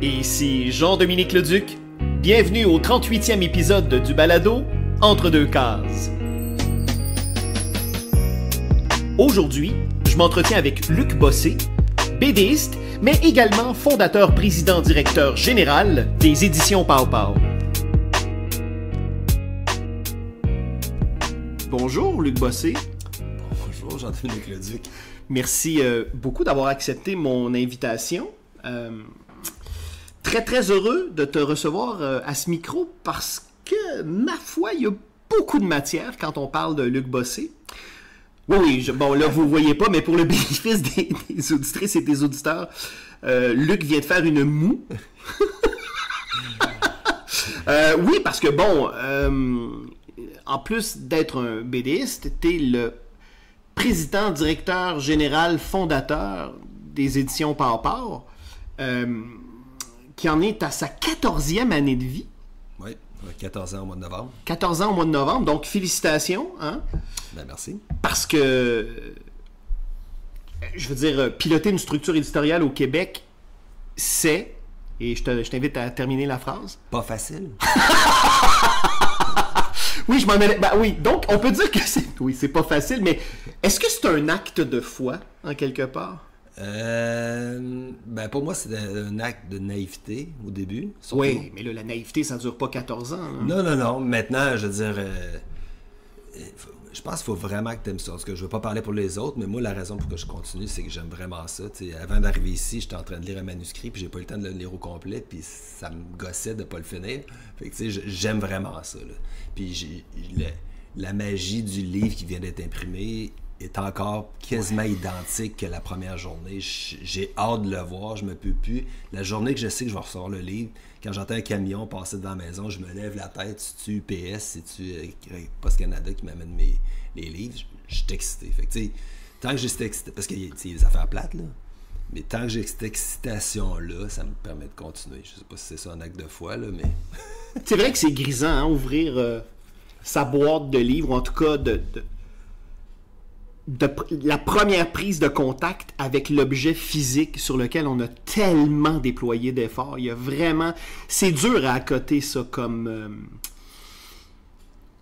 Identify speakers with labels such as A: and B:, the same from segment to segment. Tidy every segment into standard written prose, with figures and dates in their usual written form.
A: Ici Jean-Dominique Leduc. Bienvenue au 38e épisode du balado Entre deux cases. Aujourd'hui, je m'entretiens avec Luc Bossé, BDiste, mais également fondateur, président, directeur général des éditions Pow Pow. Bonjour Luc Bossé.
B: Bonjour Jean-Dominique Leduc.
A: Merci beaucoup d'avoir accepté mon invitation. Très heureux de te recevoir à ce micro parce que, ma foi, il y a beaucoup de matière quand on parle de Luc Bossé. Oui, bon là vous ne voyez pas, mais pour le bénéfice des auditrices et des auditeurs, Luc vient de faire une moue. Oui, parce que bon, en plus d'être un BDiste, t'es le président, directeur général, fondateur des éditions Pow Pow, qui en est à sa 14e année de vie.
B: Oui, 14 ans au mois de novembre.
A: 14 ans au mois de novembre, donc félicitations. Hein?
B: Ben, merci.
A: Parce que, je veux dire, piloter une structure éditoriale au Québec, c'est, et je t'invite à terminer la phrase.
B: Pas facile.
A: Oui, je m'en allais. Ben oui, donc on peut dire que c'est pas facile, mais est-ce que c'est un acte de foi, en quelque part?
B: Ben pour moi, c'est un acte de naïveté au début. Surtout.
A: Oui, mais là, la naïveté, ça dure pas 14 ans. Hein?
B: Non. Maintenant, je veux dire, je pense qu'il faut vraiment que tu aimes ça. Parce que je veux pas parler pour les autres, mais moi, la raison pour que je continue, c'est que j'aime vraiment ça. T'sais, avant d'arriver ici, j'étais en train de lire un manuscrit, puis j'ai pas eu le temps de le lire au complet, puis ça me gossait de pas le finir. Fait que tu sais, j'aime vraiment ça. Là. Puis la magie du livre qui vient d'être imprimé est encore quasiment identique que la première journée. J'ai hâte de le voir, je me peux plus. La journée que je sais que je vais recevoir le livre, quand j'entends un camion passer devant la maison, je me lève la tête, c'est-tu UPS, c'est-tu Post Canada qui m'amène les livres, je suis excité. Fait que tu sais, tant que j'ai cette excitation, parce qu'il y a des affaires plates, là, mais tant que j'ai cette excitation-là, ça me permet de continuer. Je sais pas si c'est ça un acte de foi, là, mais...
A: C'est vrai que c'est grisant, hein, ouvrir sa boîte de livres, ou en tout cas de la première prise de contact avec l'objet physique sur lequel on a tellement déployé d'efforts. Il y a vraiment... C'est dur à accoter ça comme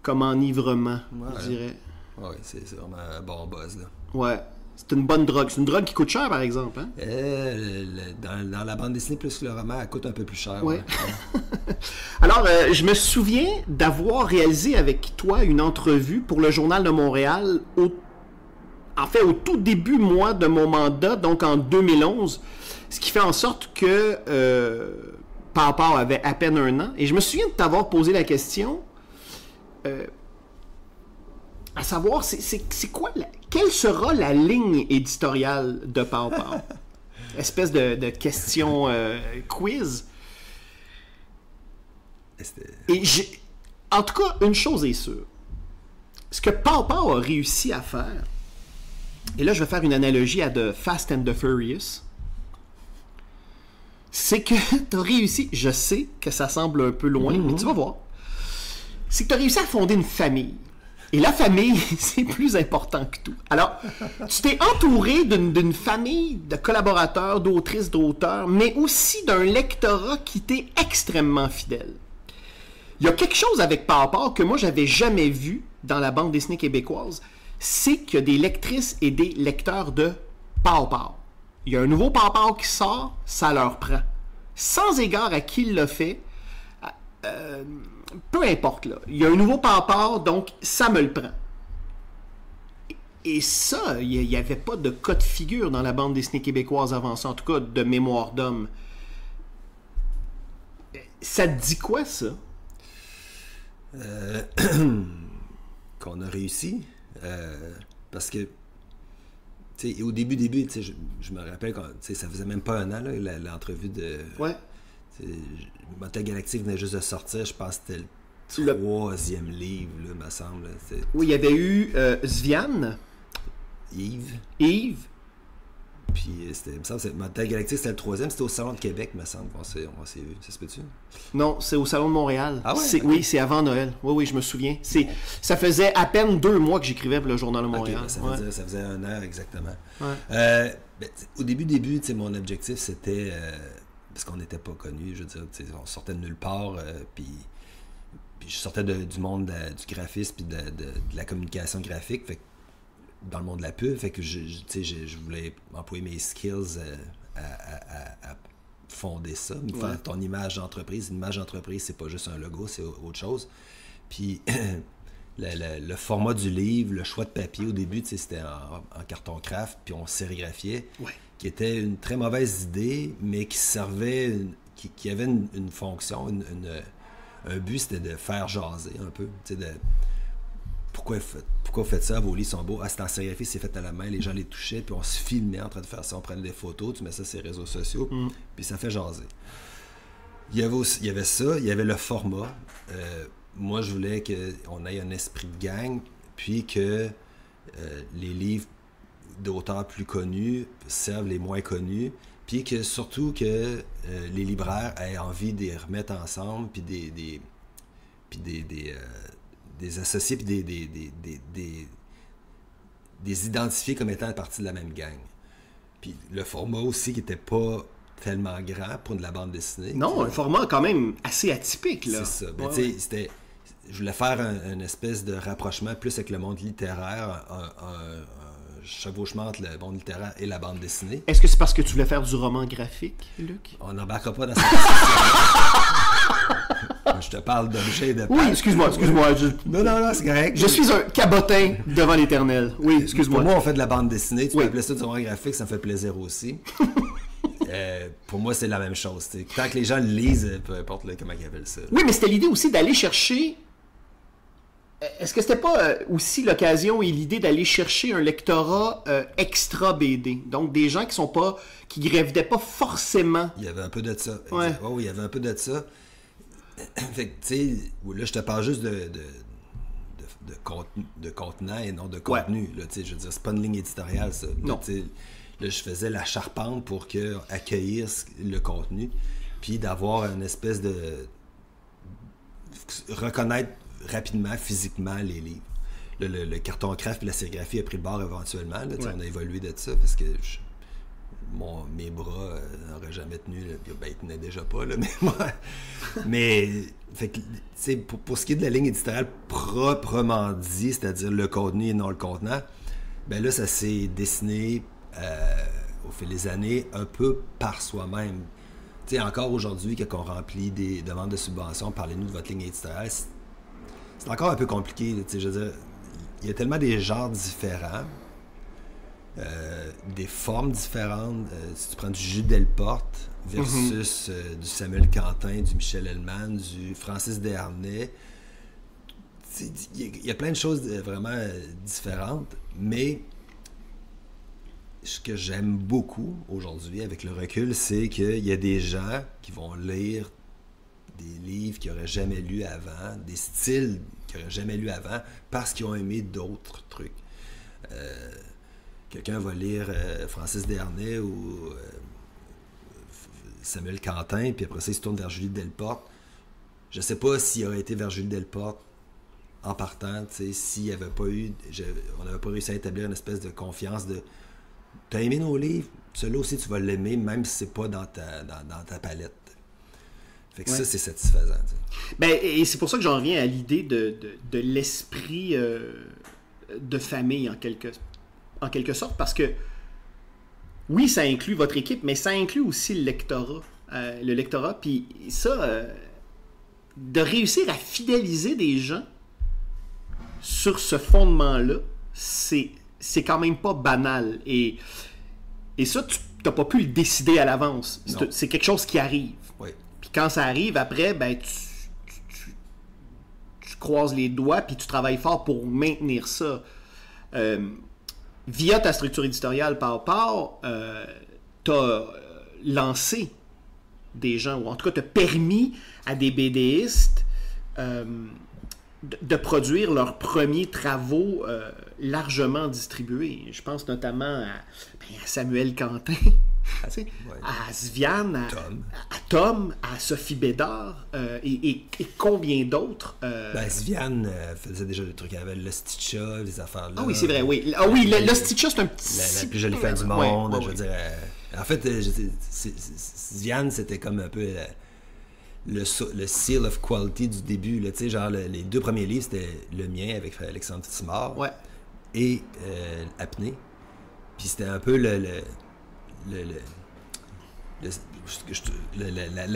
A: enivrement, je dirais.
B: Oui, c'est vraiment un bon buzz, là.
A: Ouais. C'est une bonne drogue. C'est une drogue qui coûte cher, par exemple. Hein?
B: Dans la bande dessinée plus que le roman, elle coûte un peu plus cher.
A: Ouais. Alors, je me souviens d'avoir réalisé avec toi une entrevue pour le Journal de Montréal au tout début, moi, de mon mandat, donc en 2011, ce qui fait en sorte que Pow Pow avait à peine un an. Et je me souviens de t'avoir posé la question, à savoir, c'est quoi, quelle sera la ligne éditoriale de Pow Pow? Espèce de question quiz. Et en tout cas, une chose est sûre. Ce que Pow Pow a réussi à faire, et là, je vais faire une analogie à The Fast and the Furious. C'est que tu as réussi, je sais que ça semble un peu loin, mais tu vas voir. C'est que tu as réussi à fonder une famille. Et la famille, c'est plus important que tout. Alors, tu t'es entouré d'une famille de collaborateurs, d'autrices, d'auteurs, mais aussi d'un lectorat qui t'est extrêmement fidèle. Il y a quelque chose avec Pow Pow que moi, j'avais jamais vu dans la bande dessinée québécoise. C'est qu'il y a des lectrices et des lecteurs de Pow Pow. Il y a un nouveau Pow Pow qui sort, ça leur prend. Sans égard à qui l'a fait, peu importe, là. Il y a un nouveau Pow Pow, donc ça me le prend. Et ça, il n'y avait pas de cas de figure dans la bande dessinée québécoise avant ça, en tout cas de mémoire d'homme. Ça te dit quoi, ça?
B: Qu'on a réussi. Parce que au début, je me rappelle quand ça faisait même pas un an là, l'entrevue de Motel Galactique venait juste de sortir, je pense que c'était le 3e livre, là, me semble.
A: Oui, il y avait eu Sviane, Yves,
B: puis il me semble que Motel Galactique c'était le 3e, c'était au Salon de Québec, me semble qu'on s'est vu, ça se peut-tu?
A: Non, c'est au Salon de Montréal.
B: Ah ouais?
A: Okay. Oui, c'est avant Noël. Oui, je me souviens. Ça faisait à peine 2 mois que j'écrivais pour le Journal de Montréal.
B: Okay, ça faisait un an exactement.
A: Ouais.
B: Au début, mon objectif c'était parce qu'on n'était pas connus, je veux dire, on sortait de nulle part, puis je sortais du monde du graphisme puis de la communication graphique, fait que, dans le monde de la pub, fait que je voulais employer mes skills à fonder ça, faire ton image d'entreprise. Une image d'entreprise, c'est pas juste un logo, c'est autre chose. Puis le format du livre, le choix de papier, au début, c'était en carton craft, puis on sérigraphiait, qui était une très mauvaise idée, mais qui servait, qui avait une fonction, un but, c'était de faire jaser un peu, pourquoi vous faites ça, vos livres sont beaux. Ah, c'est en sérigraphie, c'est fait à la main, les gens les touchaient, puis on se filmait en train de faire ça, on prenait des photos, tu mets ça sur les réseaux sociaux, puis ça fait jaser. Il y avait ça, il y avait le format. Moi, je voulais qu'on ait un esprit de gang, puis que les livres d'auteurs plus connus servent les moins connus, puis que surtout que les libraires aient envie de les remettre ensemble, puis des associés, puis des identifier comme étant partie de la même gang. Puis le format aussi qui n'était pas tellement grand pour de la bande dessinée.
A: Non, un format quand même assez atypique, là.
B: C'est ça. Mais tu sais, je voulais faire une espèce de rapprochement plus avec le monde littéraire, un chevauchement entre le monde littéraire et la bande dessinée.
A: Est-ce que c'est parce que tu voulais faire du roman graphique, Luc?
B: On n'embarquera pas dans cette question. Je te parle d'objets de
A: Oui, excuse-moi.
B: Non, c'est correct.
A: Je suis un cabotin devant l'éternel. Oui, excuse-moi.
B: Pour moi, on fait de la bande dessinée. Tu peux appeler ça du roman graphique, ça me fait plaisir aussi. Pour moi, c'est la même chose. T'sais. Tant que les gens le lisent, peu importe comment ils appellent ça.
A: Oui, mais c'était l'idée aussi d'aller chercher... Est-ce que c'était pas aussi l'occasion et l'idée d'aller chercher un lectorat extra BD? Donc, des gens qui gravitaient pas forcément...
B: Il y avait un peu de ça.
A: Ouais.
B: Oui, il y avait un peu de ça. Fait que, tu sais, là, je te parle juste de contenant et non de contenu. Là, je veux dire, c'est pas une ligne éditoriale, ça.
A: Non.
B: Là, je faisais la charpente pour accueillir le contenu, puis d'avoir une espèce de... reconnaître rapidement, physiquement, les livres. Le carton craft et la sérigraphie a pris le bord éventuellement. Là, on a évolué de ça, parce que mes bras n'auraient jamais tenu. Là, ben, ils tenaient déjà pas, là, mais fait que, pour ce qui est de la ligne éditoriale proprement dit, c'est-à-dire le contenu et non le contenant, ben là, ça s'est dessiné au fil des années un peu par soi-même. T'sais, encore aujourd'hui, quand on remplit des demandes de subvention, parlez-nous de votre ligne éditoriale, c'est encore un peu compliqué. Je veux dire, il y a tellement des genres différents, des formes différentes. Si tu prends du Jules Delporte versus du Samuel Quentin, du Michel Hellman, du Francis Desharnais, il y a plein de choses vraiment différentes, mais ce que j'aime beaucoup aujourd'hui avec le recul, c'est qu'il y a des gens qui vont lire des livres qu'ils n'auraient jamais lus avant, des styles qu'ils n'auraient jamais lus avant, parce qu'ils ont aimé d'autres trucs. Quelqu'un va lire Francis Desharnais ou Samuel Quentin, puis après ça, il se tourne vers Julie Delporte. Je ne sais pas s'il aurait été vers Julie Delporte en partant, s'il n'y avait pas eu... on n'avait pas réussi à établir une espèce de confiance de... T'as aimé nos livres, celui-là aussi tu vas l'aimer, même si c'est pas dans ta palette. Fait que ça, c'est satisfaisant.
A: Ben, et c'est pour ça que j'en reviens à l'idée de l'esprit de famille, en quelque sorte, parce que oui, ça inclut votre équipe, mais ça inclut aussi le lectorat. Puis ça, de réussir à fidéliser des gens sur ce fondement-là, c'est quand même pas banal. Et ça, tu n'as pas pu le décider à l'avance. C'est quelque chose qui arrive.
B: Oui.
A: Puis quand ça arrive, après, ben, tu croises les doigts puis tu travailles fort pour maintenir ça. Via ta structure éditoriale par t'as lancé des gens, ou en tout cas t'as permis à des BDistes de produire leurs premiers travaux largement distribués. Je pense notamment à Samuel Quentin, à Sviane, à Tom, à Sophie Bédard et combien d'autres.
B: Sviane faisait déjà des trucs avec le Stitcha, les affaires là.
A: Ah oui, c'est vrai, oui. Ah oui, le Stitcha, c'est un petit...
B: La plus jolie fin du monde, je veux dire... En fait, Sviane, c'était comme un peu le seal of quality du début. Là, genre, les 2 premiers livres, c'était le mien avec Alexandre Simard et Apnée. Puis c'était un peu la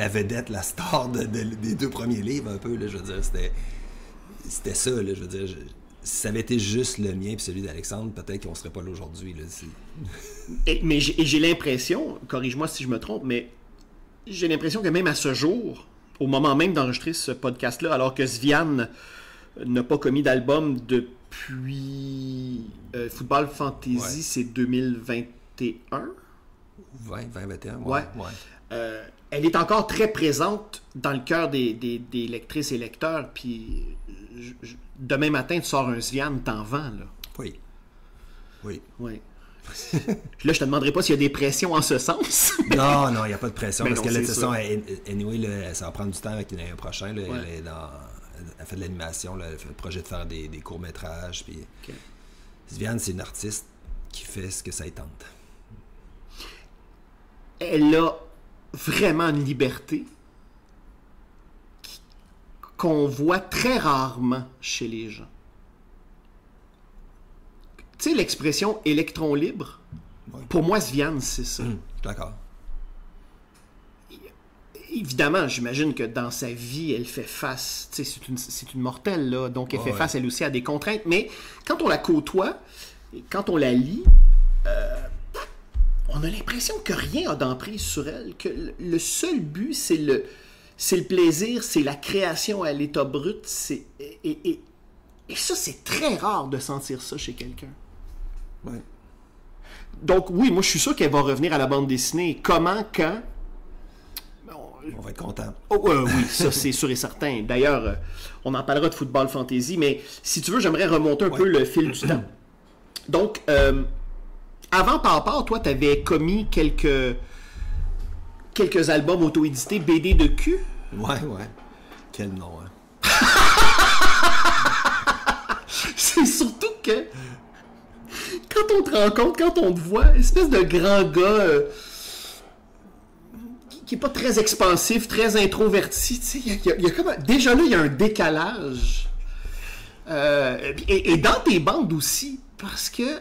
B: vedette, la star des 2 premiers livres, un peu. Là, je veux dire, c'était ça. Là, je veux dire, si ça avait été juste le mien et celui d'Alexandre, peut-être qu'on serait pas là aujourd'hui. Là,
A: mais j'ai l'impression, corrige-moi si je me trompe, mais j'ai l'impression que même à ce jour, au moment même d'enregistrer ce podcast-là, alors que Sviane n'a pas commis d'album depuis Football Fantasy, c'est 2021?
B: 2021,
A: ouais. Elle est encore très présente dans le cœur des lectrices et lecteurs, puis demain matin, tu sors un Sviane, t'en vends, là.
B: Oui.
A: Là, je te demanderai pas s'il y a des pressions en ce sens.
B: Non, il n'y a pas de pression.
A: Mais
B: parce
A: non,
B: que là, de
A: c'est
B: toute
A: ça.
B: façon, anyway, là, ça va prendre du temps avec l'année prochaine. Là, elle fait de l'animation, là, elle fait le projet de faire des courts-métrages. Puis Sviane, c'est une artiste qui fait ce que ça y tente.
A: Elle a vraiment une liberté qu'on voit très rarement chez les gens. Tu sais, l'expression « électron libre », pour moi, Sviane, c'est ça.
B: D'accord.
A: Évidemment, j'imagine que dans sa vie, elle fait face... Tu sais, c'est une mortelle, là, donc elle fait face, elle aussi, à des contraintes. Mais quand on la côtoie, quand on la lit, on a l'impression que rien n'a d'emprise sur elle, que le seul but, c'est le plaisir, c'est la création à l'état brut. Et ça, c'est très rare de sentir ça chez quelqu'un.
B: Oui.
A: Donc oui, moi je suis sûr qu'elle va revenir à la bande dessinée. Comment, quand?
B: On va être content.
A: Oui, ça c'est sûr et certain. D'ailleurs, on en parlera de Football Fantasy, mais si tu veux, j'aimerais remonter un peu le fil du temps. Donc, avant Pawpaw, toi, tu avais commis quelques albums auto-édités BD de cul.
B: Ouais. Quel nom, hein?
A: C'est surtout que quand on te rencontre, quand on te voit, espèce de grand gars qui est pas très expansif, très introverti, tu sais, il y a comme déjà là, il y a un décalage. Et dans tes bandes aussi, parce que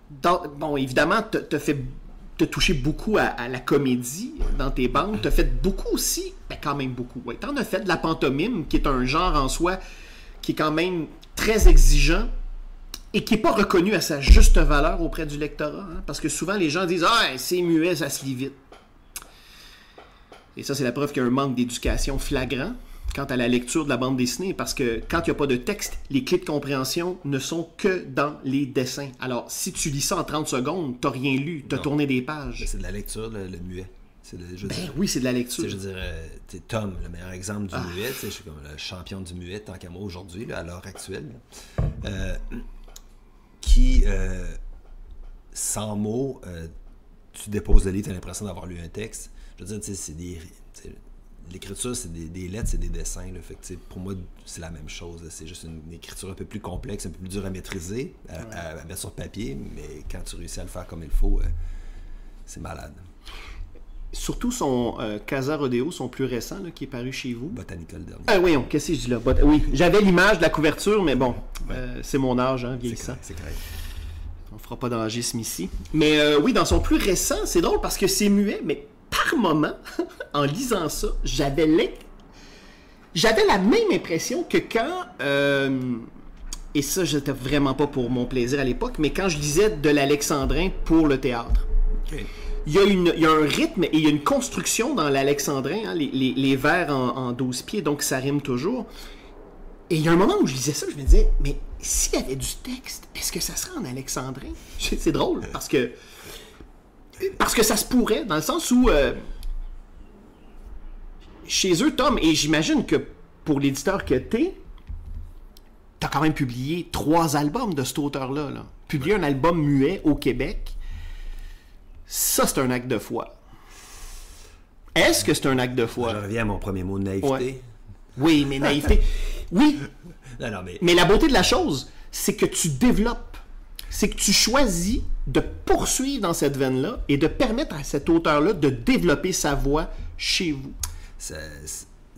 A: bon, évidemment, t'as touché beaucoup à la comédie dans tes bandes. T'as fait beaucoup aussi, quand même beaucoup. Ouais, t'en as fait de la pantomime, qui est un genre en soi qui est quand même très exigeant et qui n'est pas reconnu à sa juste valeur auprès du lectorat. Hein, parce que souvent, les gens disent « Ah, c'est muet, ça se lit vite. » Et ça, c'est la preuve qu'il y a un manque d'éducation flagrant quant à la lecture de la bande dessinée, parce que quand il n'y a pas de texte, les clés de compréhension ne sont que dans les dessins. Alors, si tu lis ça en 30 secondes, tu n'as rien lu, tu as tourné des pages.
B: C'est de la lecture, le muet.
A: Oui, c'est de la lecture.
B: Je dirais, Tom, le meilleur exemple du muet, je suis comme le champion du muet, tant qu'à moi aujourd'hui, là, à l'heure actuelle, qui, sans mots, tu déposes le livre, tu as l'impression d'avoir lu un texte. Je veux dire, c'est des... L'écriture, c'est des lettres, c'est des dessins. Là. Fait que, pour moi, c'est la même chose. Là. C'est juste une écriture un peu plus complexe, un peu plus dure à maîtriser, à mettre sur papier, mais quand tu réussis à le faire comme il faut, c'est malade.
A: Surtout son Casa Rodeo, son plus récent, là, qui est paru chez vous.
B: Botanical dernier.
A: Ah oui, qu'est-ce que je dis là? Oui, j'avais l'image de la couverture, mais bon, c'est mon âge, hein, vieillissant.
B: C'est correct.
A: On fera pas d'angisme ici. Mais oui, dans son plus récent, c'est drôle parce que c'est muet, mais par moment, en lisant ça, j'avais la même impression que quand, et ça, j'étais vraiment pas pour mon plaisir à l'époque, mais quand je lisais de l'Alexandrin pour le théâtre.
B: Okay.
A: Il y a un rythme et il y a une construction dans l'Alexandrin, hein, les vers en 12 pieds, donc ça rime toujours. Et il y a un moment où je lisais ça, je me disais, mais s'il y avait du texte, est-ce que ça serait en alexandrin? C'est drôle, parce que ça se pourrait, dans le sens où chez eux, Tom, et j'imagine que pour l'éditeur que t'as quand même publié 3 albums de cet auteur-là. Là. Publier un album muet au Québec, ça, c'est un acte de foi. Est-ce que c'est un acte de foi?
B: Je reviens à mon premier mot, naïveté.
A: Ouais. Oui, mais naïveté. Oui.
B: Non,
A: mais la beauté de la chose, c'est que tu développes. c'est que tu choisis de poursuivre dans cette veine-là et de permettre à cet auteur-là de développer sa voix chez vous.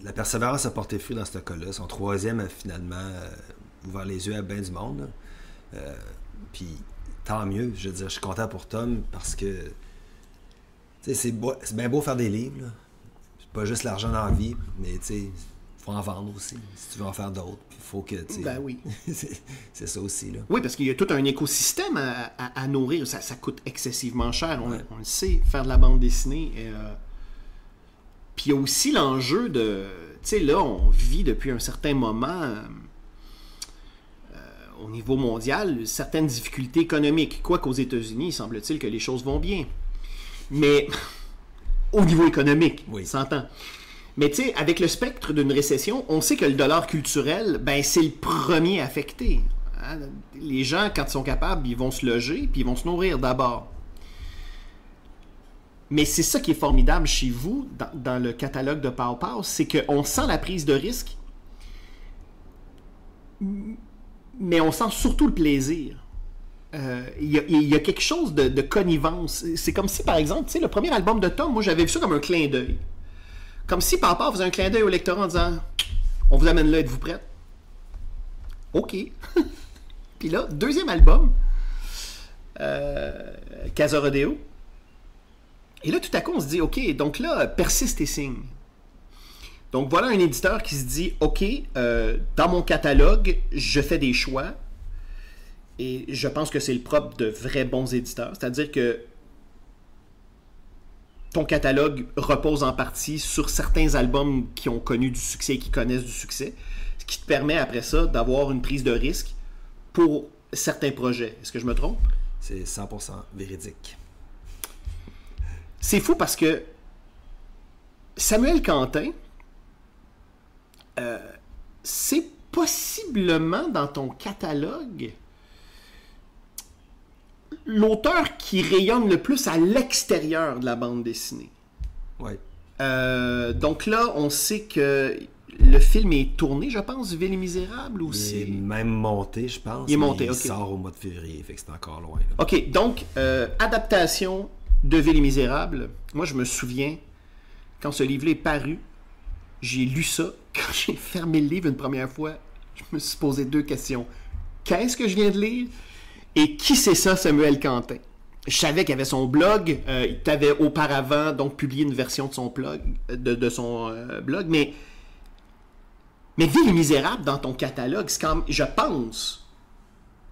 B: La persévérance a porté fruit dans ce cas-là. Son troisième a finalement ouvert les yeux à bien du monde. Puis tant mieux, je veux dire, je suis content pour Tom parce que c'est bien beau faire des livres, là. C'est pas juste l'argent dans la vie, mais il faut en vendre aussi. Si tu veux en faire d'autres, il faut que...
A: Ben oui.
B: c'est ça aussi, là.
A: Oui, parce qu'il y a tout un écosystème à nourrir. Ça coûte excessivement cher, on le sait, faire de la bande dessinée. Puis il y a aussi l'enjeu de... Tu sais, là, on vit depuis un certain moment... au niveau mondial, certaines difficultés économiques. Quoique aux États-Unis, il semble-t-il que les choses vont bien. Mais au niveau économique,
B: oui.
A: S'entend. Mais tu sais, avec le spectre d'une récession, on sait que le dollar culturel, ben c'est le premier affecté. Hein? Les gens, quand ils sont capables, ils vont se loger, puis ils vont se nourrir d'abord. Mais c'est ça qui est formidable chez vous, dans le catalogue de Pow Pow, c'est qu'on sent la prise de risque, mais on sent surtout le plaisir. Il y a quelque chose de connivence. C'est comme si, par exemple, tu sais, le premier album de Tom, moi, j'avais vu ça comme un clin d'œil. Comme si Papa faisait un clin d'œil au lectorat en disant « On vous amène là, êtes-vous prête? » OK. Puis là, deuxième album, Casa Rodeo. Et là, tout à coup, on se dit « OK, donc là, persiste et signe. » Donc voilà un éditeur qui se dit « OK, dans mon catalogue, je fais des choix. » Et je pense que c'est le propre de vrais bons éditeurs. C'est-à-dire que ton catalogue repose en partie sur certains albums qui ont connu du succès et qui connaissent du succès, ce qui te permet après ça d'avoir une prise de risque pour certains projets. Est-ce que je me trompe?
B: C'est 100% véridique.
A: C'est fou parce que Samuel Quentin, c'est possiblement dans ton catalogue l'auteur qui rayonne le plus à l'extérieur de la bande dessinée.
B: Oui.
A: Donc là, on sait que le film est tourné, je pense, Ville et Misérable aussi.
B: Il est même monté, je pense.
A: Il est monté,
B: il
A: ok.
B: sort au mois de février, fait que c'est encore loin. Là.
A: OK, donc, adaptation de Ville et Misérable. Moi, je me souviens, quand ce livre-là est paru, j'ai lu ça. Quand j'ai fermé le livre une première fois, je me suis posé deux questions. Qu'est-ce que je viens de lire? Et qui c'est ça, Samuel Quentin? Je savais qu'il avait son blog. Il t'avait auparavant donc publié une version de son blog, blog, mais Ville et Misérable dans ton catalogue, c'est quand même, je pense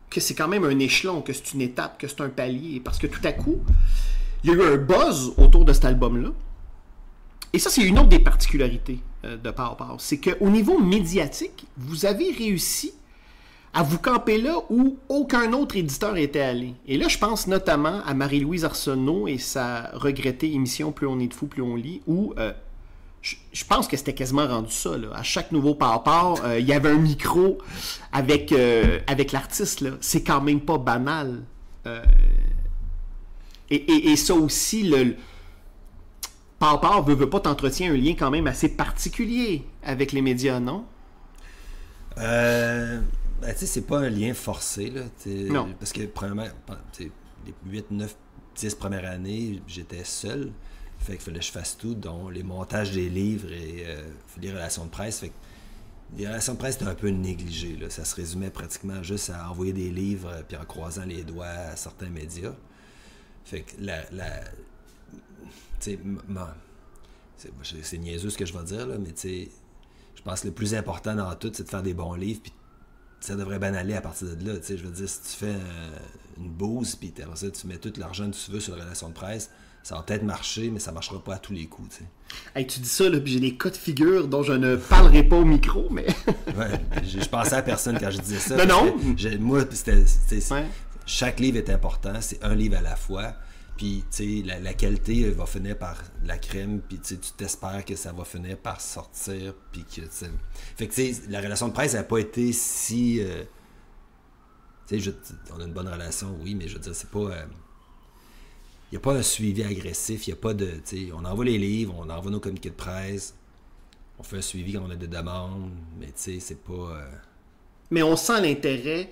A: que c'est quand même un échelon, que c'est une étape, que c'est un palier, parce que tout à coup, il y a eu un buzz autour de cet album-là. Et ça, c'est une autre des particularités de Pow Pow. C'est qu'au niveau médiatique, vous avez réussi à vous camper là où aucun autre éditeur était allé. Et là, je pense notamment à Marie-Louise Arsenault et sa regrettée émission Plus on est de fou, plus on lit, où je pense que c'était quasiment rendu ça. Là. À chaque nouveau Pow Pow, il y avait un micro avec l'artiste. Là. C'est quand même pas banal. Et ça aussi, le Pow Pow veut pas t'entretient un lien quand même assez particulier avec les médias, non?
B: Ben, tu sais, c'est pas un lien forcé, là.
A: Non.
B: Parce que, premièrement, les 8, 9, 10 premières années, j'étais seul. Fait qu'il fallait que je fasse tout, dont les montages des livres et les relations de presse. Fait que les relations de presse étaient un peu négligées, là. Ça se résumait pratiquement juste à envoyer des livres puis en croisant les doigts à certains médias. Fait que tu sais, c'est niaiseux ce que je vais dire, là, mais tu sais, je pense que le plus important dans tout, c'est de faire des bons livres, puis ça devrait bien aller à partir de là. Je veux dire, si tu fais une bouse, puis après ça, tu mets tout l'argent que tu veux sur la relation de presse, ça va peut-être marcher, mais ça marchera pas à tous les coups. T'sais.
A: Hey, tu dis ça, là, puis j'ai des cas de figure dont je ne parlerai pas au micro, mais...
B: Ouais, je pensais à personne quand je disais ça.
A: Non.
B: Moi, ouais. Chaque livre est important, c'est un livre à la fois. Puis, tu sais, la qualité va finir par la crème, puis tu t'espères que ça va finir par sortir, puis que, fait que, tu sais, la relation de presse n'a pas été si... tu sais, on a une bonne relation, oui, mais je veux dire, c'est pas... il n'y a pas un suivi agressif, il n'y a pas de... Tu sais, on envoie les livres, on envoie nos communiqués de presse, on fait un suivi quand on a des demandes, mais tu sais, c'est pas...
A: Mais on sent l'intérêt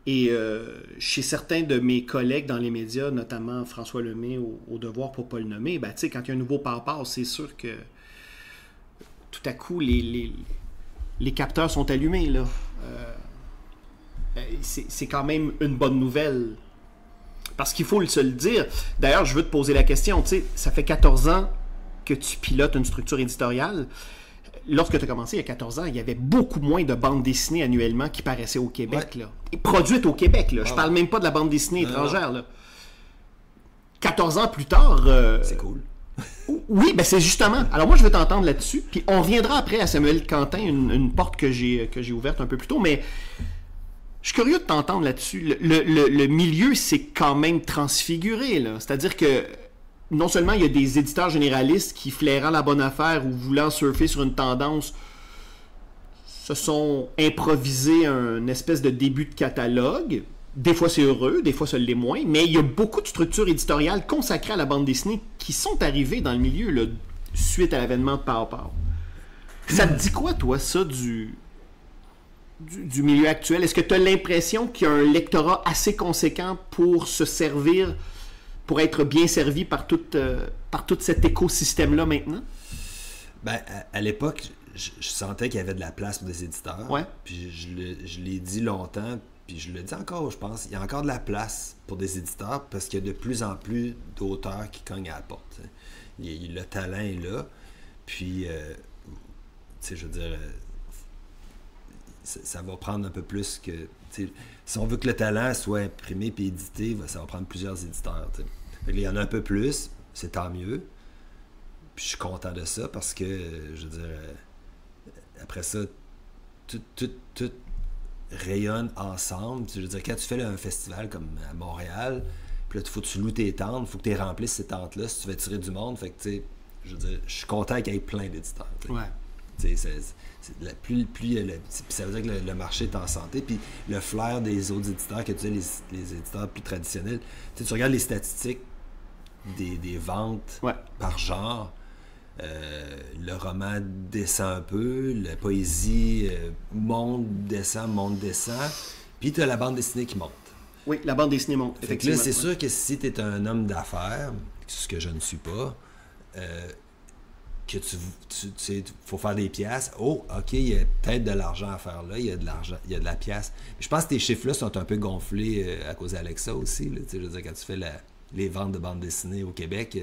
A: Et chez certains de mes collègues dans les médias, notamment François Lemay au Devoir pour ne pas le nommer, ben, quand il y a un nouveau pare-pare, c'est sûr que tout à coup, les capteurs sont allumés. Là. C'est quand même une bonne nouvelle. Parce qu'il faut se le dire. D'ailleurs, je veux te poser la question. Ça fait 14 ans que tu pilotes une structure éditoriale. Lorsque tu as commencé il y a 14 ans, il y avait beaucoup moins de bandes dessinées annuellement qui paraissaient au Québec. Ouais. Là. Et produites au Québec. Là. Je parle même pas de la bande dessinée étrangère. Là. 14 ans plus tard...
B: c'est cool.
A: Oui, ben c'est justement. Alors moi, je veux t'entendre là-dessus. Puis on reviendra après à Samuel Quentin, une porte que j'ai ouverte un peu plus tôt. Mais je suis curieux de t'entendre là-dessus. Le milieu s'est quand même transfiguré. C'est-à-dire que non seulement il y a des éditeurs généralistes qui, flairant la bonne affaire ou voulant surfer sur une tendance, se sont improvisés un espèce de début de catalogue. Des fois c'est heureux, des fois ça l'est moins, mais il y a beaucoup de structures éditoriales consacrées à la bande dessinée qui sont arrivées dans le milieu là, suite à l'avènement de Pow. Ça te dit quoi, toi, ça, du milieu actuel? Est-ce que tu as l'impression qu'il y a un lectorat assez conséquent pour se servir, pour être bien servi par tout cet écosystème-là maintenant?
B: Ben, à l'époque, je sentais qu'il y avait de la place pour des éditeurs.
A: Ouais.
B: Puis je l'ai dit longtemps, puis je le dis encore, je pense. Il y a encore de la place pour des éditeurs parce qu'il y a de plus en plus d'auteurs qui cognent à la porte. Le talent est là. Puis, tu sais, je veux dire, ça va prendre un peu plus que... Si on veut que le talent soit imprimé puis édité, ça va prendre plusieurs éditeurs. Il y en a un peu plus, c'est tant mieux. Puis je suis content de ça parce que, je veux dire, après ça, tout rayonne ensemble. Je veux dire, quand tu fais là, un festival comme à Montréal, puis là, il faut que tu loues tes tentes, il faut que tu remplisses ces tentes-là si tu veux tirer du monde. Fait que, tu sais, je veux dire, je suis content qu'il y ait plein d'éditeurs.
A: Ouais.
B: Ça veut dire que le marché est en santé. Puis le flair des autres éditeurs, que tu sais, les éditeurs plus traditionnels, tu regardes les statistiques des ventes par genre. Le roman descend un peu, la poésie monte, descend. Puis tu as la bande dessinée qui monte.
A: Oui, la bande dessinée monte, effectivement.
B: Là, c'est sûr que si tu es un homme d'affaires, ce que je ne suis pas, que tu sais, faut faire des pièces. Oh, OK, il y a peut-être de l'argent à faire là, il y a de la pièce. Je pense que tes chiffres-là sont un peu gonflés à cause d'Alexa aussi. Là, je veux dire, quand tu fais les ventes de bandes dessinées au Québec...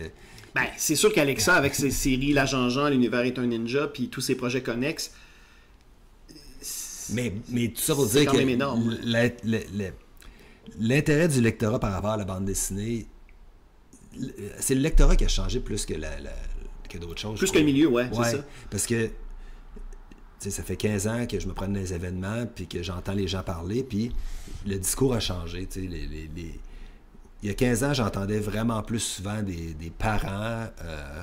A: Ben, c'est sûr qu'Alexa, avec ses séries La Jean-Jean, L'univers est un ninja, puis tous ses projets connexes...
B: Mais tout ça pour dire que
A: énorme.
B: L'intérêt du lectorat par rapport à la bande dessinée, c'est le lectorat qui a changé plus que d'autres choses.
A: Plus que le milieu, c'est ça.
B: Parce que ça fait 15 ans que je me prends dans des événements, puis que j'entends les gens parler, puis le discours a changé. Il y a 15 ans, j'entendais vraiment plus souvent des parents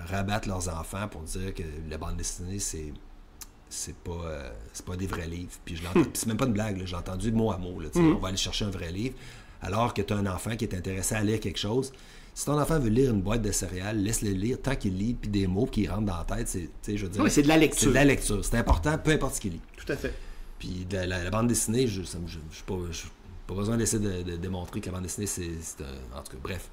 B: rabattre leurs enfants pour dire que la bande dessinée, c'est pas des vrais livres. Puis c'est même pas une blague, là, j'ai entendu mot à mot. Là, on va aller chercher un vrai livre. Alors que tu as un enfant qui est intéressé à lire quelque chose. Si ton enfant veut lire une boîte de céréales, laisse-le lire tant qu'il lit, puis des mots qui rentrent dans la tête, je veux dire,
A: c'est de la lecture.
B: C'est de la lecture. C'est important, peu importe ce qu'il lit.
A: Tout à fait.
B: Puis la bande dessinée, je pas besoin d'essayer de démontrer que la bande dessinée, c'est en tout cas, bref.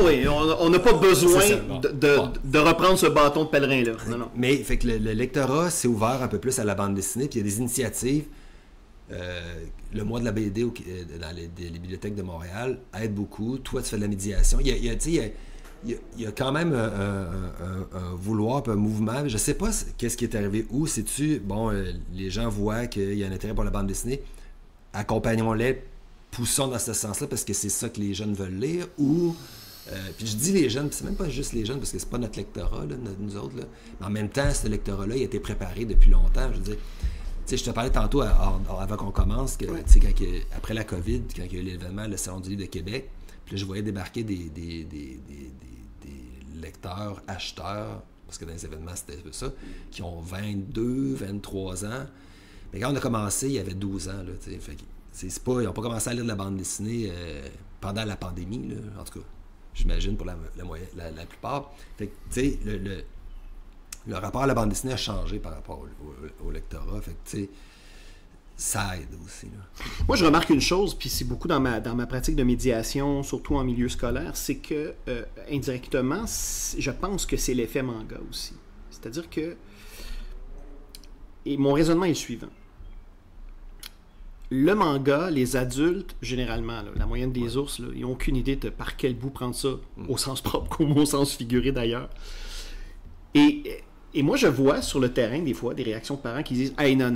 A: Oui, on n'a pas besoin de reprendre ce bâton de pèlerin-là. Non.
B: Mais fait que le lectorat s'est ouvert un peu plus à la bande dessinée, puis il y a des initiatives. Le mois de la BD dans les bibliothèques de Montréal aide beaucoup. Toi, tu fais de la médiation. Il y a quand même un vouloir, un mouvement. Je sais pas qu'est-ce qui est arrivé où. Sais-tu, les gens voient qu'il y a un intérêt pour la bande dessinée. Accompagnons-les, poussons dans ce sens-là parce que c'est ça que les jeunes veulent lire. Ou, puis je dis les jeunes, puis c'est même pas juste les jeunes parce que c'est pas notre lectorat, là, nous autres. Là. Mais en même temps, ce lectorat-là, il a été préparé depuis longtemps. Je veux dire, je te parlais tantôt, avant qu'on commence, que après la COVID, quand il y a eu l'événement, le Salon du livre de Québec, puis là, je voyais débarquer des lecteurs, acheteurs, parce que dans les événements, c'était ça, qui ont 22, 23 ans. Mais quand on a commencé, il y avait 12 ans. Là, fait ils n'ont pas commencé à lire de la bande dessinée pendant la pandémie, là, en tout cas, j'imagine pour la plupart. Fait que, tu sais, le rapport à la bande dessinée a changé par rapport au lectorat. Fait que, tu sais, ça aide aussi. Là.
A: Moi, je remarque une chose, puis c'est beaucoup dans ma pratique de médiation, surtout en milieu scolaire, c'est que, indirectement, je pense que c'est l'effet manga aussi. C'est-à-dire que... Et mon raisonnement est le suivant. Le manga, les adultes, généralement, là, la moyenne des ours, là, ils n'ont aucune idée de par quel bout prendre ça, au sens propre comme au sens figuré d'ailleurs. Et moi, je vois sur le terrain, des fois, des réactions de parents qui disent « Hey, non,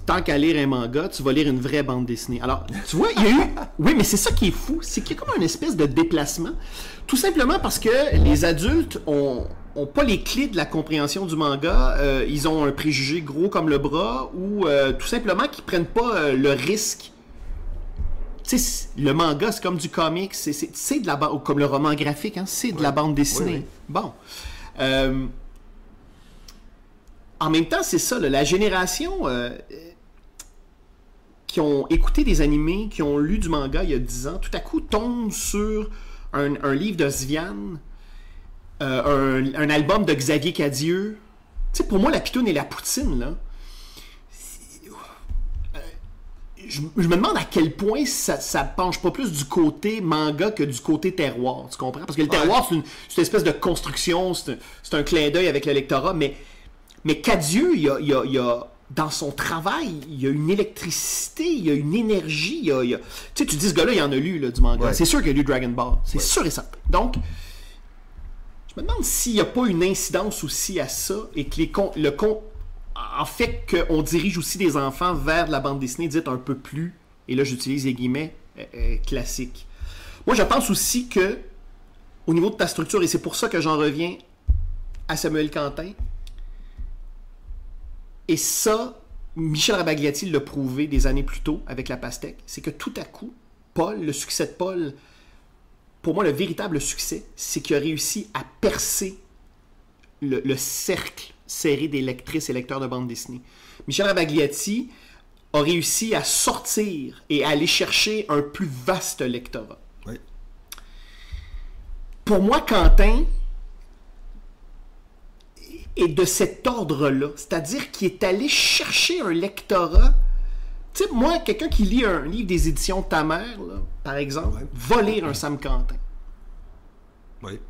A: tant qu'à lire un manga, tu vas lire une vraie bande dessinée. » Alors, tu vois, il y a eu... Oui, mais c'est ça qui est fou, c'est qu'il y a comme une espèce de déplacement, tout simplement parce que les adultes ont pas les clés de la compréhension du manga, ils ont un préjugé gros comme le bras, ou tout simplement qu'ils prennent pas le risque. Tu sais, le manga, c'est comme du comics, c'est de la bande, comme le roman graphique, hein, c'est de la bande dessinée. Bon. En même temps, c'est ça, là, la génération qui ont écouté des animés, qui ont lu du manga il y a 10 ans, tout à coup tombe sur un livre de Sviane, un album de Xavier Cadieux. Tu sais, pour moi, la pitoune et la poutine, là, je me demande à quel point ça penche pas plus du côté manga que du côté terroir, tu comprends? Parce que le terroir, c'est une espèce de construction, c'est un clin d'œil avec le lectorat, mais Cadieux, il y a dans son travail, il y a une électricité, il y a une énergie, tu sais, tu dis, ce gars-là, il en a lu, là, du manga. Ouais. C'est sûr qu'il a lu Dragon Ball, c'est sûr et certain. Donc, je me demande s'il n'y a pas une incidence aussi à ça, et que en fait qu'on dirige aussi des enfants vers de la bande dessinée dite un peu plus, et là j'utilise les guillemets, classique. Moi je pense aussi que, au niveau de ta structure, et c'est pour ça que j'en reviens à Samuel Quentin, et ça, Michel Rabagliati l'a prouvé des années plus tôt avec La Pastèque, c'est que tout à coup, le succès de Paul, pour moi le véritable succès, c'est qu'il a réussi à percer le cercle serré des lectrices et lecteurs de bande dessinée. Michel Rabagliati a réussi à sortir et à aller chercher un plus vaste lectorat.
B: Oui.
A: Pour moi, Quentin est de cet ordre-là. C'est-à-dire qu'il est allé chercher un lectorat. Tu sais, moi, quelqu'un qui lit un livre des éditions de ta mère, là, par exemple, va lire un Sam Quentin.
B: Oui.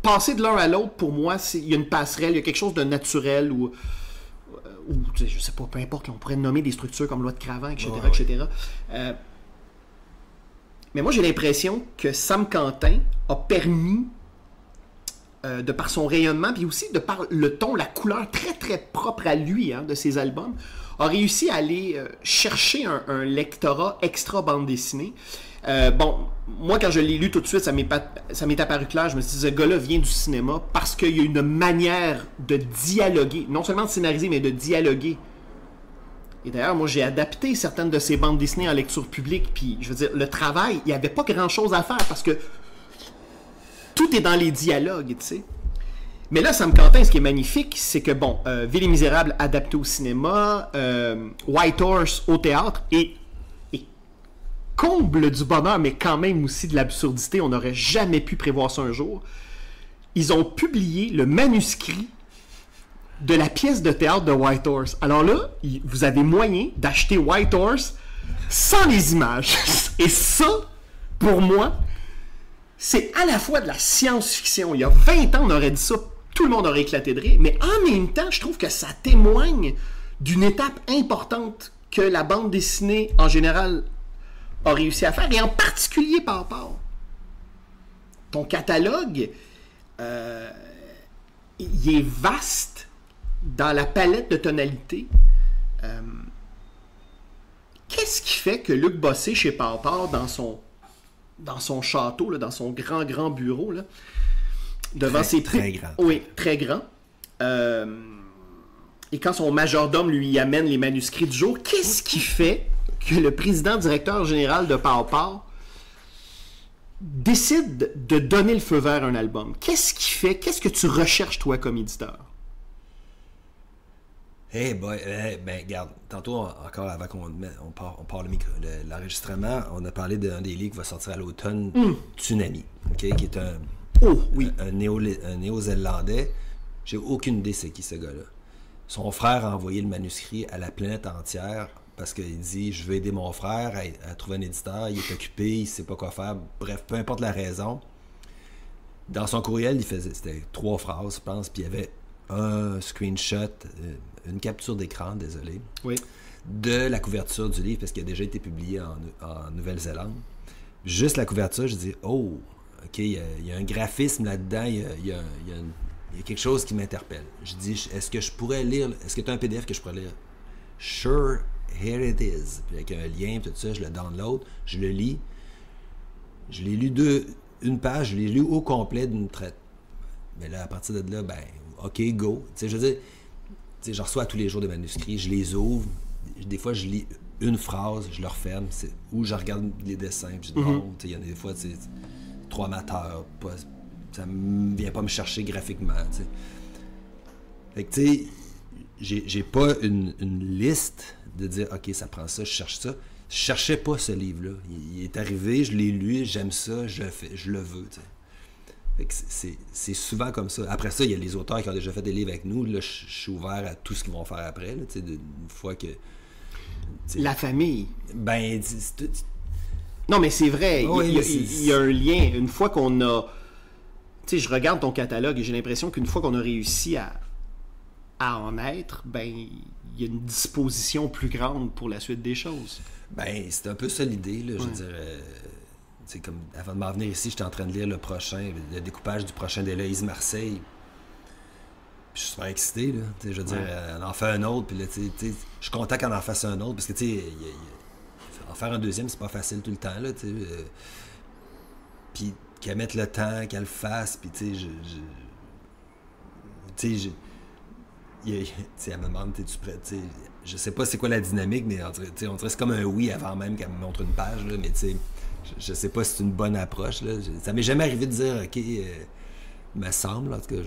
A: Passer de l'un à l'autre, pour moi, il y a une passerelle, il y a quelque chose de naturel ou je sais pas, peu importe, on pourrait nommer des structures comme Loi de Cravant, etc. etc. Mais moi, j'ai l'impression que Sam Quentin a permis, de par son rayonnement, puis aussi de par le ton, la couleur très, très propre à lui, hein, de ses albums, a réussi à aller chercher un lectorat extra bande dessinée. Bon, moi, quand je l'ai lu tout de suite, ça m'est apparu clair. Je me suis dit, ce gars-là vient du cinéma parce qu'il y a une manière de dialoguer, non seulement de scénariser, mais de dialoguer. Et d'ailleurs, moi, j'ai adapté certaines de ces bandes dessinées en lecture publique, puis je veux dire, le travail, il n'y avait pas grand-chose à faire parce que tout est dans les dialogues, tu sais. Mais là, Sam Quentin, ce qui est magnifique, c'est que, bon, Ville et Misérable adapté au cinéma, White Horse au théâtre, et comble du bonheur, mais quand même aussi de l'absurdité, on n'aurait jamais pu prévoir ça un jour, ils ont publié le manuscrit de la pièce de théâtre de White Horse. Alors là, vous avez moyen d'acheter White Horse sans les images. Et ça, pour moi, c'est à la fois de la science-fiction. Il y a 20 ans, on aurait dit ça, tout le monde aurait éclaté de rire, mais en même temps, je trouve que ça témoigne d'une étape importante que la bande dessinée, en général, a réussi à faire, et en particulier par rapport. Ton catalogue, il est vaste dans la palette de tonalités. Qu'est-ce qui fait que Luc Bossé, chez Pawpaw, dans son château, là, dans son grand bureau, là, devant ses...
B: Très grand.
A: Oui, très grand. Et quand son majordome lui amène les manuscrits du jour, qu'est-ce qui fait que le président-directeur général de Pawpaw décide de donner le feu vert à un album? Qu'est-ce qui fait? Qu'est-ce que tu recherches, toi, comme éditeur?
B: Ben, regarde, tantôt, encore avant qu'on part l'enregistrement, on a parlé d'un des livres qui va sortir à l'automne, Tsunami, qui est un néo-zélandais. J'ai aucune idée c'est qui ce gars-là. Son frère a envoyé le manuscrit à la planète entière parce qu'il dit, je veux aider mon frère à trouver un éditeur, il est occupé, il sait pas quoi faire, bref, peu importe la raison. Dans son courriel, c'était 3 phrases, je pense, puis il y avait un screenshot, une capture d'écran, désolé,
A: Oui.
B: de la couverture du livre, parce qu'il a déjà été publié en Nouvelle-Zélande. Juste la couverture, je dis, oh, OK, il y a un graphisme là-dedans, il y a quelque chose qui m'interpelle. Je dis, est-ce que je pourrais lire, est-ce que tu as un PDF que je pourrais lire? Sure, here it is. Puis avec un lien, tout ça, je le download, je le lis. Je l'ai lu une page, je l'ai lu au complet d'une traite. Mais là, à partir de là, ben, OK, go. Tu sais, je veux dire, tu sais, je reçois tous les jours des manuscrits, je les ouvre. Des fois, je lis une phrase, je le referme, ou je regarde les dessins, puis je dis non, tu sais, il y en a des fois, tu sais, trop amateur, ça ne vient pas me chercher graphiquement, tu sais. Fait que, tu sais, j'ai pas une liste de dire, OK, ça prend ça, je cherche ça. Je cherchais pas ce livre-là. Il est arrivé, je l'ai lu, j'aime ça, je le veux, tu sais. Fait que c'est souvent comme ça. Après ça, il y a les auteurs qui ont déjà fait des livres avec nous. Là, je suis ouvert à tout ce qu'ils vont faire après, là, tu sais, une fois que...
A: La famille.
B: Ben,
A: non, mais c'est vrai.
B: Oui,
A: il y a un lien. Une fois qu'on a... Tu sais, je regarde ton catalogue et j'ai l'impression qu'une fois qu'on a réussi à en être, ben, il y a une disposition plus grande pour la suite des choses.
B: Ben, c'est un peu ça l'idée, là. Je veux dire, tu sais, comme avant de m'en venir ici, j'étais en train de lire le découpage du prochain d'Héloïse Marseille. Puis je suis super excité, là. Tu sais, je veux dire, on en fait un autre, puis là, tu sais, je suis content qu'on en fasse un autre, parce que, tu sais, en faire un deuxième, c'est pas facile tout le temps, là, tu sais. Puis qu'elle mette le temps, qu'elle le fasse, puis, tu sais, elle me demande, es-tu prêt? T'sais, je sais pas c'est quoi la dynamique, mais on dirait que c'est comme un oui avant même qu'elle me montre une page, là, mais je sais pas si c'est une bonne approche. Là. Ça m'est jamais arrivé de dire, OK, me semble, en tout cas,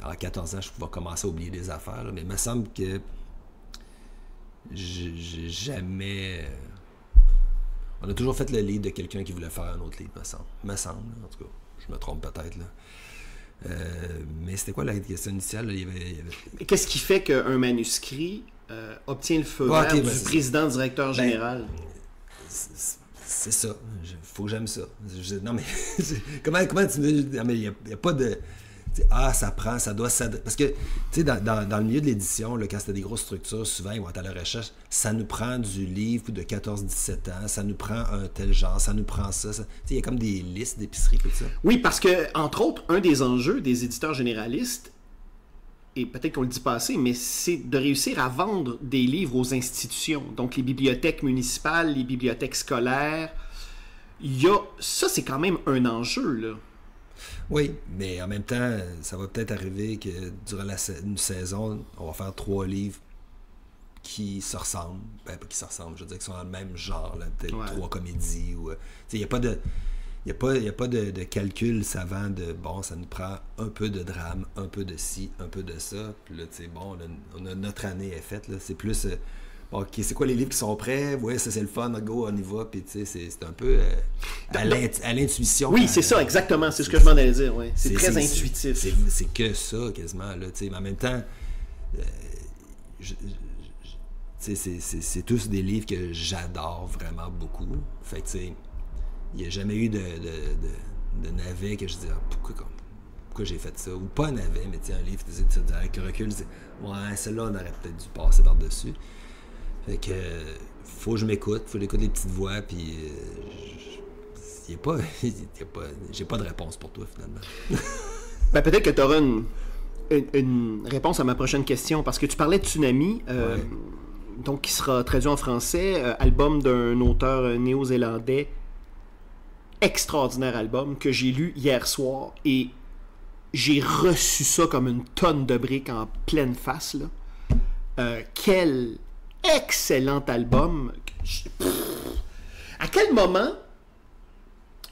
B: à 14 ans, je pouvais commencer à oublier des affaires, là, mais il me semble que j'ai jamais... On a toujours fait le livre de quelqu'un qui voulait faire un autre livre, me semble, en tout cas. Je me trompe peut-être, là. Mais c'était quoi la question initiale? Là? Il y avait...
A: Qu'est-ce qui fait qu'un manuscrit obtient le feu vert du président-directeur général?
B: C'est ça. Faut que j'aime ça. Non, mais comment tu veux... Non, mais il n'y a pas de... ça prend, ça doit... Parce que, tu sais, dans le milieu de l'édition, là, quand c'était des grosses structures, souvent, ils vont être à la recherche. Ça nous prend du livre de 14-17 ans, ça nous prend un tel genre, ça nous prend ça. Tu sais, il y a comme des listes d'épicerie et tout ça.
A: Oui, parce que, entre autres, un des enjeux des éditeurs généralistes, et peut-être qu'on le dit pas assez, mais c'est de réussir à vendre des livres aux institutions. Donc, les bibliothèques municipales, les bibliothèques scolaires. Ça, c'est quand même un enjeu, là.
B: Oui, mais en même temps, ça va peut-être arriver que durant une saison, on va faire 3 livres qui se ressemblent. Ben, pas qui se ressemblent, je veux dire, qui sont dans le même genre, peut-être 3 comédies. Il n'y a pas de calcul savant de, bon, ça nous prend un peu de drame, un peu de ci, un peu de ça. Puis là, tu sais, bon, notre année est faite, là. C'est plus... OK, c'est quoi les livres qui sont prêts? Oui, ça c'est le fun, go, on y va. Puis tu sais, c'est un peu à l'intuition.
A: Oui, c'est ça, exactement. C'est ce que je m'en allais dire. Ouais. C'est très intuitif.
B: C'est que ça, quasiment. Là, mais en même temps, c'est tous des livres que j'adore vraiment beaucoup. Fait que tu sais, il n'y a jamais eu de navet que je dis pourquoi j'ai fait ça? Ou pas un navet, mais un livre, avec le recul, ouais, celui-là, on aurait peut-être dû passer par-dessus. Fait que faut que je m'écoute, faut que j'écoute les petites voix, puis j'ai pas de réponse pour toi, finalement.
A: Ben, peut-être que tu auras une réponse à ma prochaine question, parce que tu parlais de Tsunami, donc qui sera traduit en français, album d'un auteur néo-zélandais, extraordinaire album, que j'ai lu hier soir, et j'ai reçu ça comme une tonne de briques en pleine face, là. Quel excellent album. À quel moment,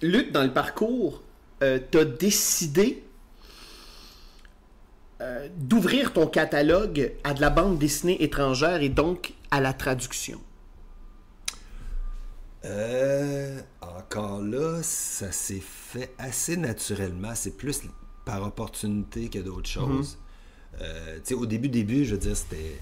A: Luc, dans le parcours, t'as décidé d'ouvrir ton catalogue à de la bande dessinée étrangère et donc à la traduction?
B: Encore là, ça s'est fait assez naturellement. C'est plus par opportunité que d'autres choses. Tu sais, au début, je veux dire, c'était...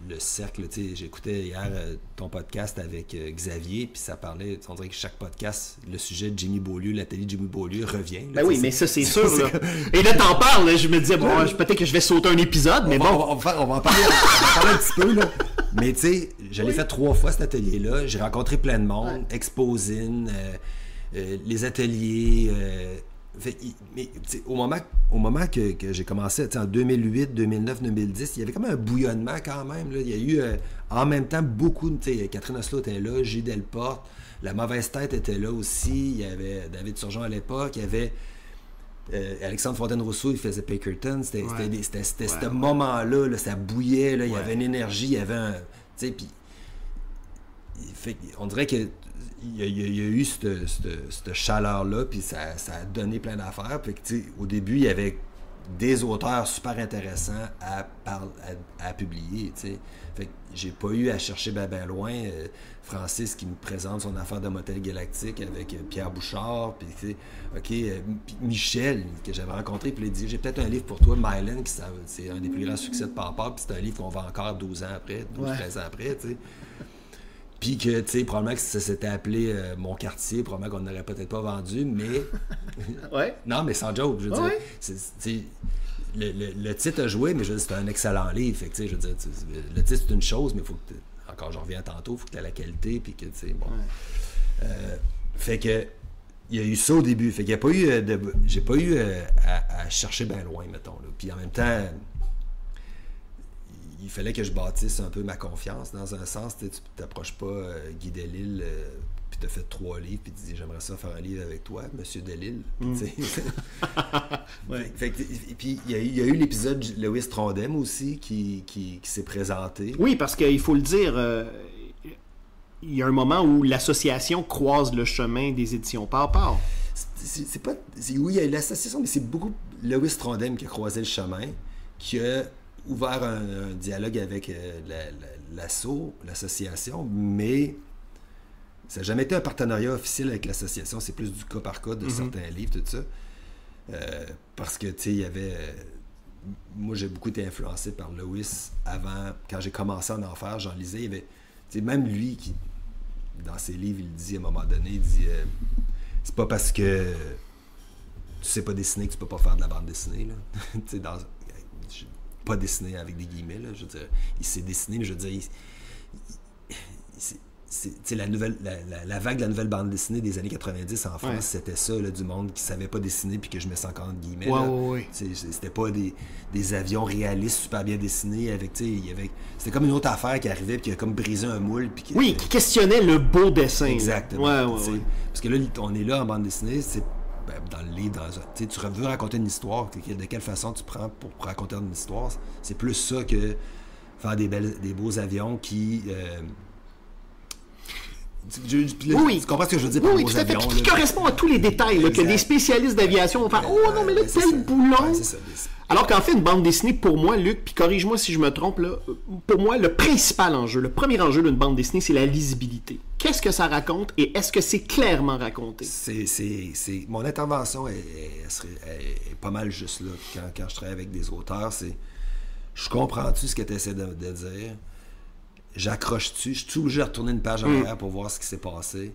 B: le cercle, tu sais, j'écoutais hier ton podcast avec Xavier, puis ça parlait, on dirait que chaque podcast, le sujet de Jimmy Beaulieu, l'atelier de Jimmy Beaulieu revient. Là,
A: ben oui, mais ça, c'est sûr. Là. Et là, t'en parles, là, je me disais, bon, peut-être que je vais sauter un épisode, mais bon.
B: On va en parler un petit peu, là. Mais tu sais, je l'ai fait 3 fois, cet atelier-là. J'ai rencontré plein de monde, Exposine, les ateliers. Mais au moment que j'ai commencé, en 2008, 2009, 2010, il y avait comme un bouillonnement quand même. Là. Il y a eu en même temps beaucoup de... Catherine Oslo était là, Gilles Delporte, La Mauvaise Tête était là aussi, il y avait David Turgeon à l'époque, il y avait Alexandre Fontaine-Rousseau, il faisait Pinkerton. C'était ce moment-là, là, ça bouillait, là, il y avait une énergie, il y avait un... Puis, on dirait que il y a eu cette chaleur-là, puis ça a donné plein d'affaires. Puis, au début, il y avait des auteurs super intéressants à publier. T'sais. Fait que j'ai pas eu à chercher ben loin. Francis qui me présente son affaire de Motel Galactique avec Pierre Bouchard, puis puis Michel, que j'avais rencontré, puis il dit « J'ai peut-être un livre pour toi, Mylan, qui c'est un des plus grands succès de Papa, puis c'est un livre qu'on vend encore 12 ans après, 13 ans après. » Puis que, tu sais, probablement que ça s'était appelé Mon Quartier, probablement qu'on n'aurait peut-être pas vendu, mais...
A: ouais.
B: Non, mais sans joke, je veux dire. Le titre a joué, mais je veux dire, c'est un excellent livre. Fait que, tu sais, je veux dire, le titre, c'est une chose, mais il faut que... Encore, j'en reviens tantôt, il faut que tu aies la qualité, puis que, tu sais, bon... fait que... Il y a eu ça au début. Fait qu'il n'y a pas eu j'ai pas eu à chercher bien loin, mettons. Là. Puis en même temps... Il fallait que je bâtisse un peu ma confiance, dans un sens. Tu t'approches pas Guy Delisle, puis tu as fait 3 livres, puis tu dis « J'aimerais ça faire un livre avec toi, Monsieur Delisle. » Puis il y a eu l'épisode Lewis Trondheim aussi qui s'est présenté.
A: Oui, parce qu'il faut le dire, il y a un moment où l'association croise le chemin des éditions Pawpaw.
B: Oui, il y a eu l'association, mais c'est beaucoup Lewis Trondheim qui a croisé le chemin, qui a ouvert un dialogue avec l'association, mais ça n'a jamais été un partenariat officiel avec l'association, c'est plus du cas par cas de certains livres, tout ça. Parce que, tu sais, il y avait... moi, j'ai beaucoup été influencé par Lewis avant, quand j'ai commencé à en faire, j'en lisais, il y avait... Tu sais, même lui, qui, dans ses livres, il dit à un moment donné, il dit c'est pas parce que tu sais pas dessiner que tu peux pas faire de la bande dessinée, là. Tu sais, pas dessiné avec des guillemets, là, je veux dire, il s'est dessiné, mais je veux dire, la vague de la nouvelle bande dessinée des années 90 en France, c'était ça, là, du monde qui savait pas dessiner, puis que je mets ça encore entre guillemets. C'était pas des avions réalistes super bien dessinés, avec, c'était comme une autre affaire qui arrivait, puis qui a comme brisé un moule. Puis
A: qui questionnait le beau dessin.
B: Exactement. Parce que là, on est là en bande dessinée, c'est dans le livre, tu veux raconter une histoire, de quelle façon tu prends pour raconter une histoire, c'est plus ça que faire des beaux avions qui... Tu comprends ce que je veux dire par beaux avions?
A: Qui correspond à tous les détails, là, que des spécialistes d'aviation vont faire « Oh non, mais là, tel boulon! » Alors qu'en fait, une bande dessinée, pour moi, Luc, puis corrige-moi si je me trompe, là, pour moi, le principal enjeu, le premier enjeu d'une bande dessinée, c'est la lisibilité. Qu'est-ce que ça raconte et est-ce que c'est clairement raconté?
B: Mon intervention est pas mal juste là. Quand je travaille avec des auteurs, c'est je comprends-tu ce que tu essaies de dire? J'accroche-tu? Je suis obligé de retourner une page en arrière pour voir ce qui s'est passé?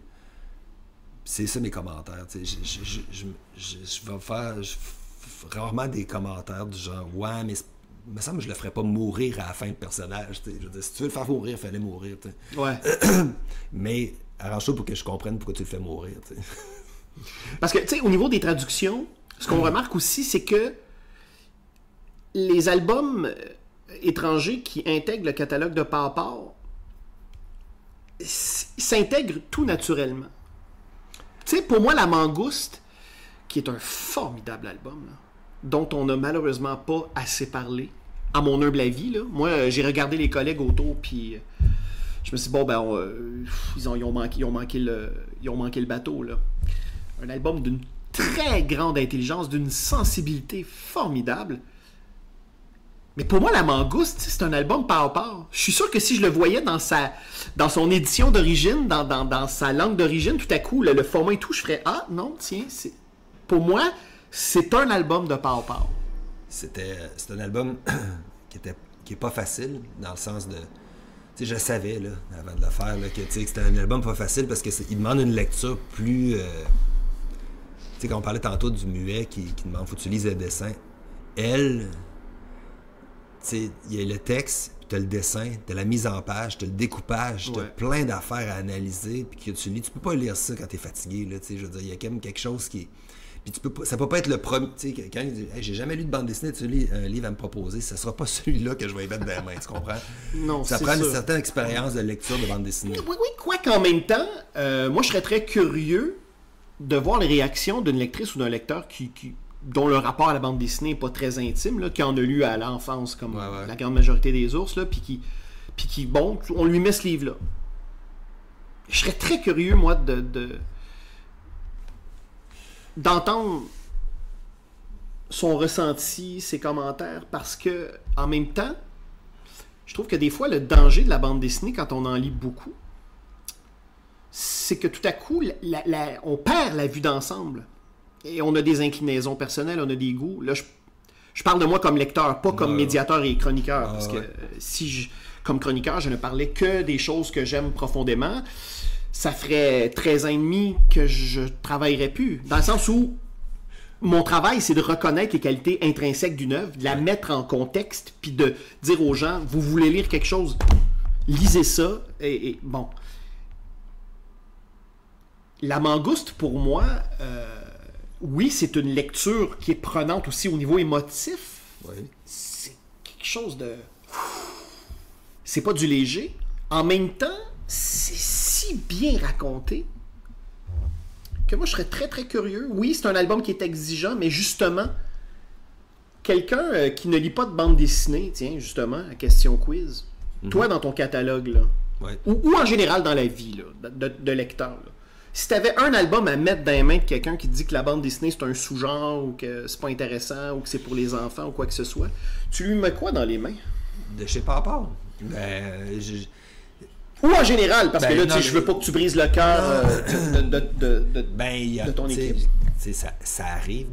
B: C'est ça mes commentaires. Je vais faire rarement des commentaires du genre « Ouais, mais il me semble que je le ferais pas mourir à la fin de personnage. » Je veux dire, si tu veux le faire mourir, fallait mourir. Mais arrange-toi pour que je comprenne pourquoi tu le fais mourir. T'sais.
A: Parce que, tu sais, au niveau des traductions, ce qu'on remarque aussi, c'est que les albums étrangers qui intègrent le catalogue de Pawpaw s'intègrent tout naturellement. Tu sais, pour moi, La Mangouste, qui est un formidable album, là, dont on n'a malheureusement pas assez parlé, à mon humble avis. Là. Moi, j'ai regardé les collègues autour, puis je me suis dit, bon, ben, ils ont manqué le bateau. Là. Un album d'une très grande intelligence, d'une sensibilité formidable. Mais pour moi, La Mangouste, c'est un album Pawpaw. Je suis sûr que si je le voyais dans son édition d'origine, dans sa langue d'origine, tout à coup, le format et tout, je ferais « Ah, non, tiens, pour moi, c'est un album de Pawpaw. »
B: C'est un album qui est pas facile, dans le sens de... Tu sais, je savais, là, avant de le faire, là, que c'était un album pas facile parce qu'il demande une lecture plus... tu sais, quand on parlait tantôt du muet qui demande, faut que tu lises le dessin. Elle, tu sais, il y a le texte, puis t'as le dessin, t'as la mise en page, t'as le découpage, t'as plein d'affaires à analyser, puis que tu lis. Tu peux pas lire ça quand t'es fatigué, là, tu sais, je veux dire, il y a quand même quelque chose qui... Puis tu peux pas, ça peut pas être le premier, tu sais, quand il dit hey, j'ai jamais lu de bande dessinée, tu lis un livre à me proposer, ça sera pas celui-là que je vais y mettre dans la main, tu comprends?
A: Non,
B: ça prend une certaine expérience de lecture de bande dessinée.
A: Oui, quoi qu'en même temps, moi je serais très curieux de voir les réactions d'une lectrice ou d'un lecteur dont le rapport à la bande dessinée n'est pas très intime, là, qui en a lu à l'enfance, comme la grande majorité des ours, là, puis qui, bon, on lui met ce livre-là. Je serais très curieux, moi, d'entendre son ressenti, ses commentaires, parce que, en même temps, je trouve que des fois, le danger de la bande dessinée, quand on en lit beaucoup, c'est que tout à coup, on perd la vue d'ensemble. Et on a des inclinaisons personnelles, on a des goûts. Là, je parle de moi comme lecteur, pas comme médiateur et chroniqueur. Parce que comme chroniqueur, je ne parlais que des choses que j'aime profondément. Ça ferait 13 ans et demi que je travaillerais plus. Dans le sens où mon travail, c'est de reconnaître les qualités intrinsèques d'une œuvre, de la mettre en contexte, puis de dire aux gens, vous voulez lire quelque chose, lisez ça. Et bon. La Mangouste, pour moi, oui, c'est une lecture qui est prenante aussi au niveau émotif.
B: Oui.
A: C'est quelque chose de... C'est pas du léger. En même temps, c'est si bien raconté que moi, je serais très, très curieux. Oui, c'est un album qui est exigeant, mais justement, quelqu'un qui ne lit pas de bande dessinée, tiens, justement, à question quiz, toi, dans ton catalogue, là, ou en général dans la vie là, de lecteur, là, si tu avais un album à mettre dans les mains de quelqu'un qui te dit que la bande dessinée c'est un sous-genre ou que c'est pas intéressant ou que c'est pour les enfants ou quoi que ce soit, tu lui mets quoi dans les mains?
B: De chez Papa.
A: Ou en général, parce que là, je veux pas que tu brises le cœur de ton équipe.
B: Ça arrive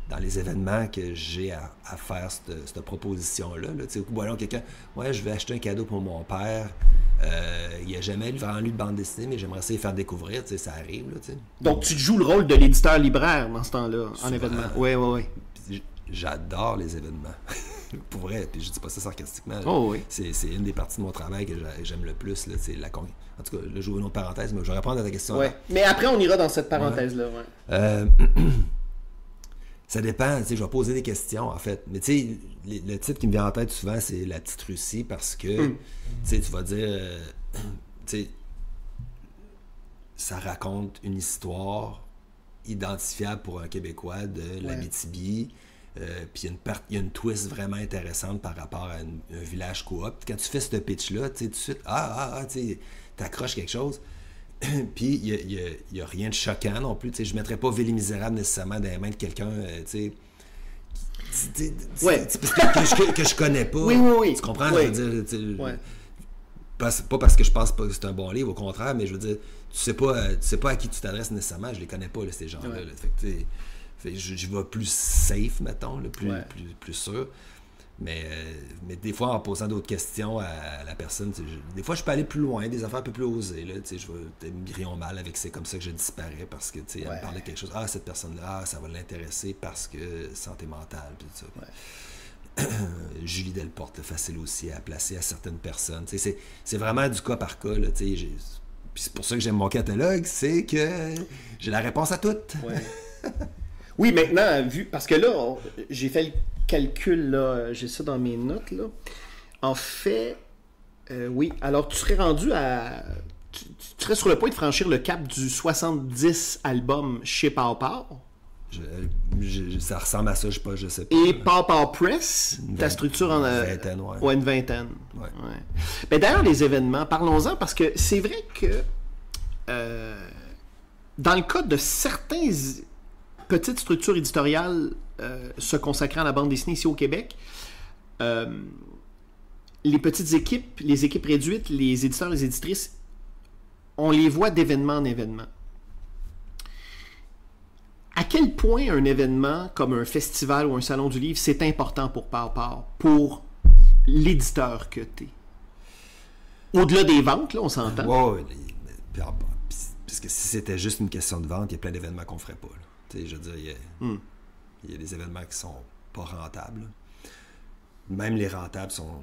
B: dans les événements que j'ai à faire cette proposition-là. Voilà, quelqu'un, je vais acheter un cadeau pour mon père. Il n'a jamais vraiment lu de bande dessinée, mais j'aimerais ça y faire découvrir, ça arrive. Là,
A: donc tu joues le rôle de l'éditeur libraire dans ce temps-là, en événement. Oui.
B: J'adore les événements. Pour vrai, puis je dis pas ça sarcastiquement. C'est une des parties de mon travail que j'aime le plus. Là, en tout cas, là, j'ouvre une autre parenthèse, mais je vais répondre à ta question.
A: Ouais. Mais après, on ira dans cette parenthèse-là.
B: Ça dépend, je vais poser des questions, en fait. Mais le titre qui me vient en tête souvent, c'est La Petite Russie, parce que, tu vas dire, ça raconte une histoire identifiable pour un Québécois de l'Abitibi. Puis il y a une twist vraiment intéressante par rapport à un village coop. Quand tu fais ce pitch-là, tout de suite, t'accroches quelque chose. Puis il n'y a rien de choquant non plus. Je ne mettrais pas Ville misérable nécessairement dans les mains de quelqu'un que je connais pas.
A: Oui.
B: Tu comprends? Je veux dire, pas parce que je pense pas que c'est un bon livre, au contraire, mais je veux dire, tu sais pas à qui tu t'adresses nécessairement, je les connais pas, là, ces gens-là. Je vais plus safe, mettons, plus sûr. Mais des fois, en posant d'autres questions à la personne, des fois, je peux aller plus loin, des affaires un peu plus osées. Là, je vais me griller mal avec c'est comme ça que je disparais parce que elle me parlait de quelque chose. Ah, cette personne-là, ça va l'intéresser parce que santé mentale, puis tout ça. Julie Delporte, facile aussi à placer à certaines personnes. C'est vraiment du cas par cas. Là, puis c'est pour ça que j'aime mon catalogue, c'est que j'ai la réponse à toutes.
A: Oui, maintenant, parce que là, j'ai fait le calcul, là, j'ai ça dans mes notes, là. En fait, oui, alors tu serais rendu à... Tu serais sur le point de franchir le cap du 70 albums chez Pow Pow.
B: Ça ressemble à ça, je sais pas.
A: Et Pow Pow Press, ta structure en...
B: Une vingtaine,
A: une vingtaine. Ouais. Mais d'ailleurs, les événements, parlons-en, parce que c'est vrai que dans le cas de certains... petites structures éditoriales se consacrant à la bande dessinée ici au Québec, les petites équipes, les équipes réduites, les éditeurs, les éditrices, on les voit d'événement en événement. À quel point un événement comme un festival ou un salon du livre, c'est important pour Pow Pow, pour l'éditeur que t'es? Au-delà des ventes, là, on s'entend.
B: Ouais, parce que si c'était juste une question de vente, il y a plein d'événements qu'on ferait pas. Tu sais, je veux dire, il y a des événements qui sont pas rentables. Même les rentables sont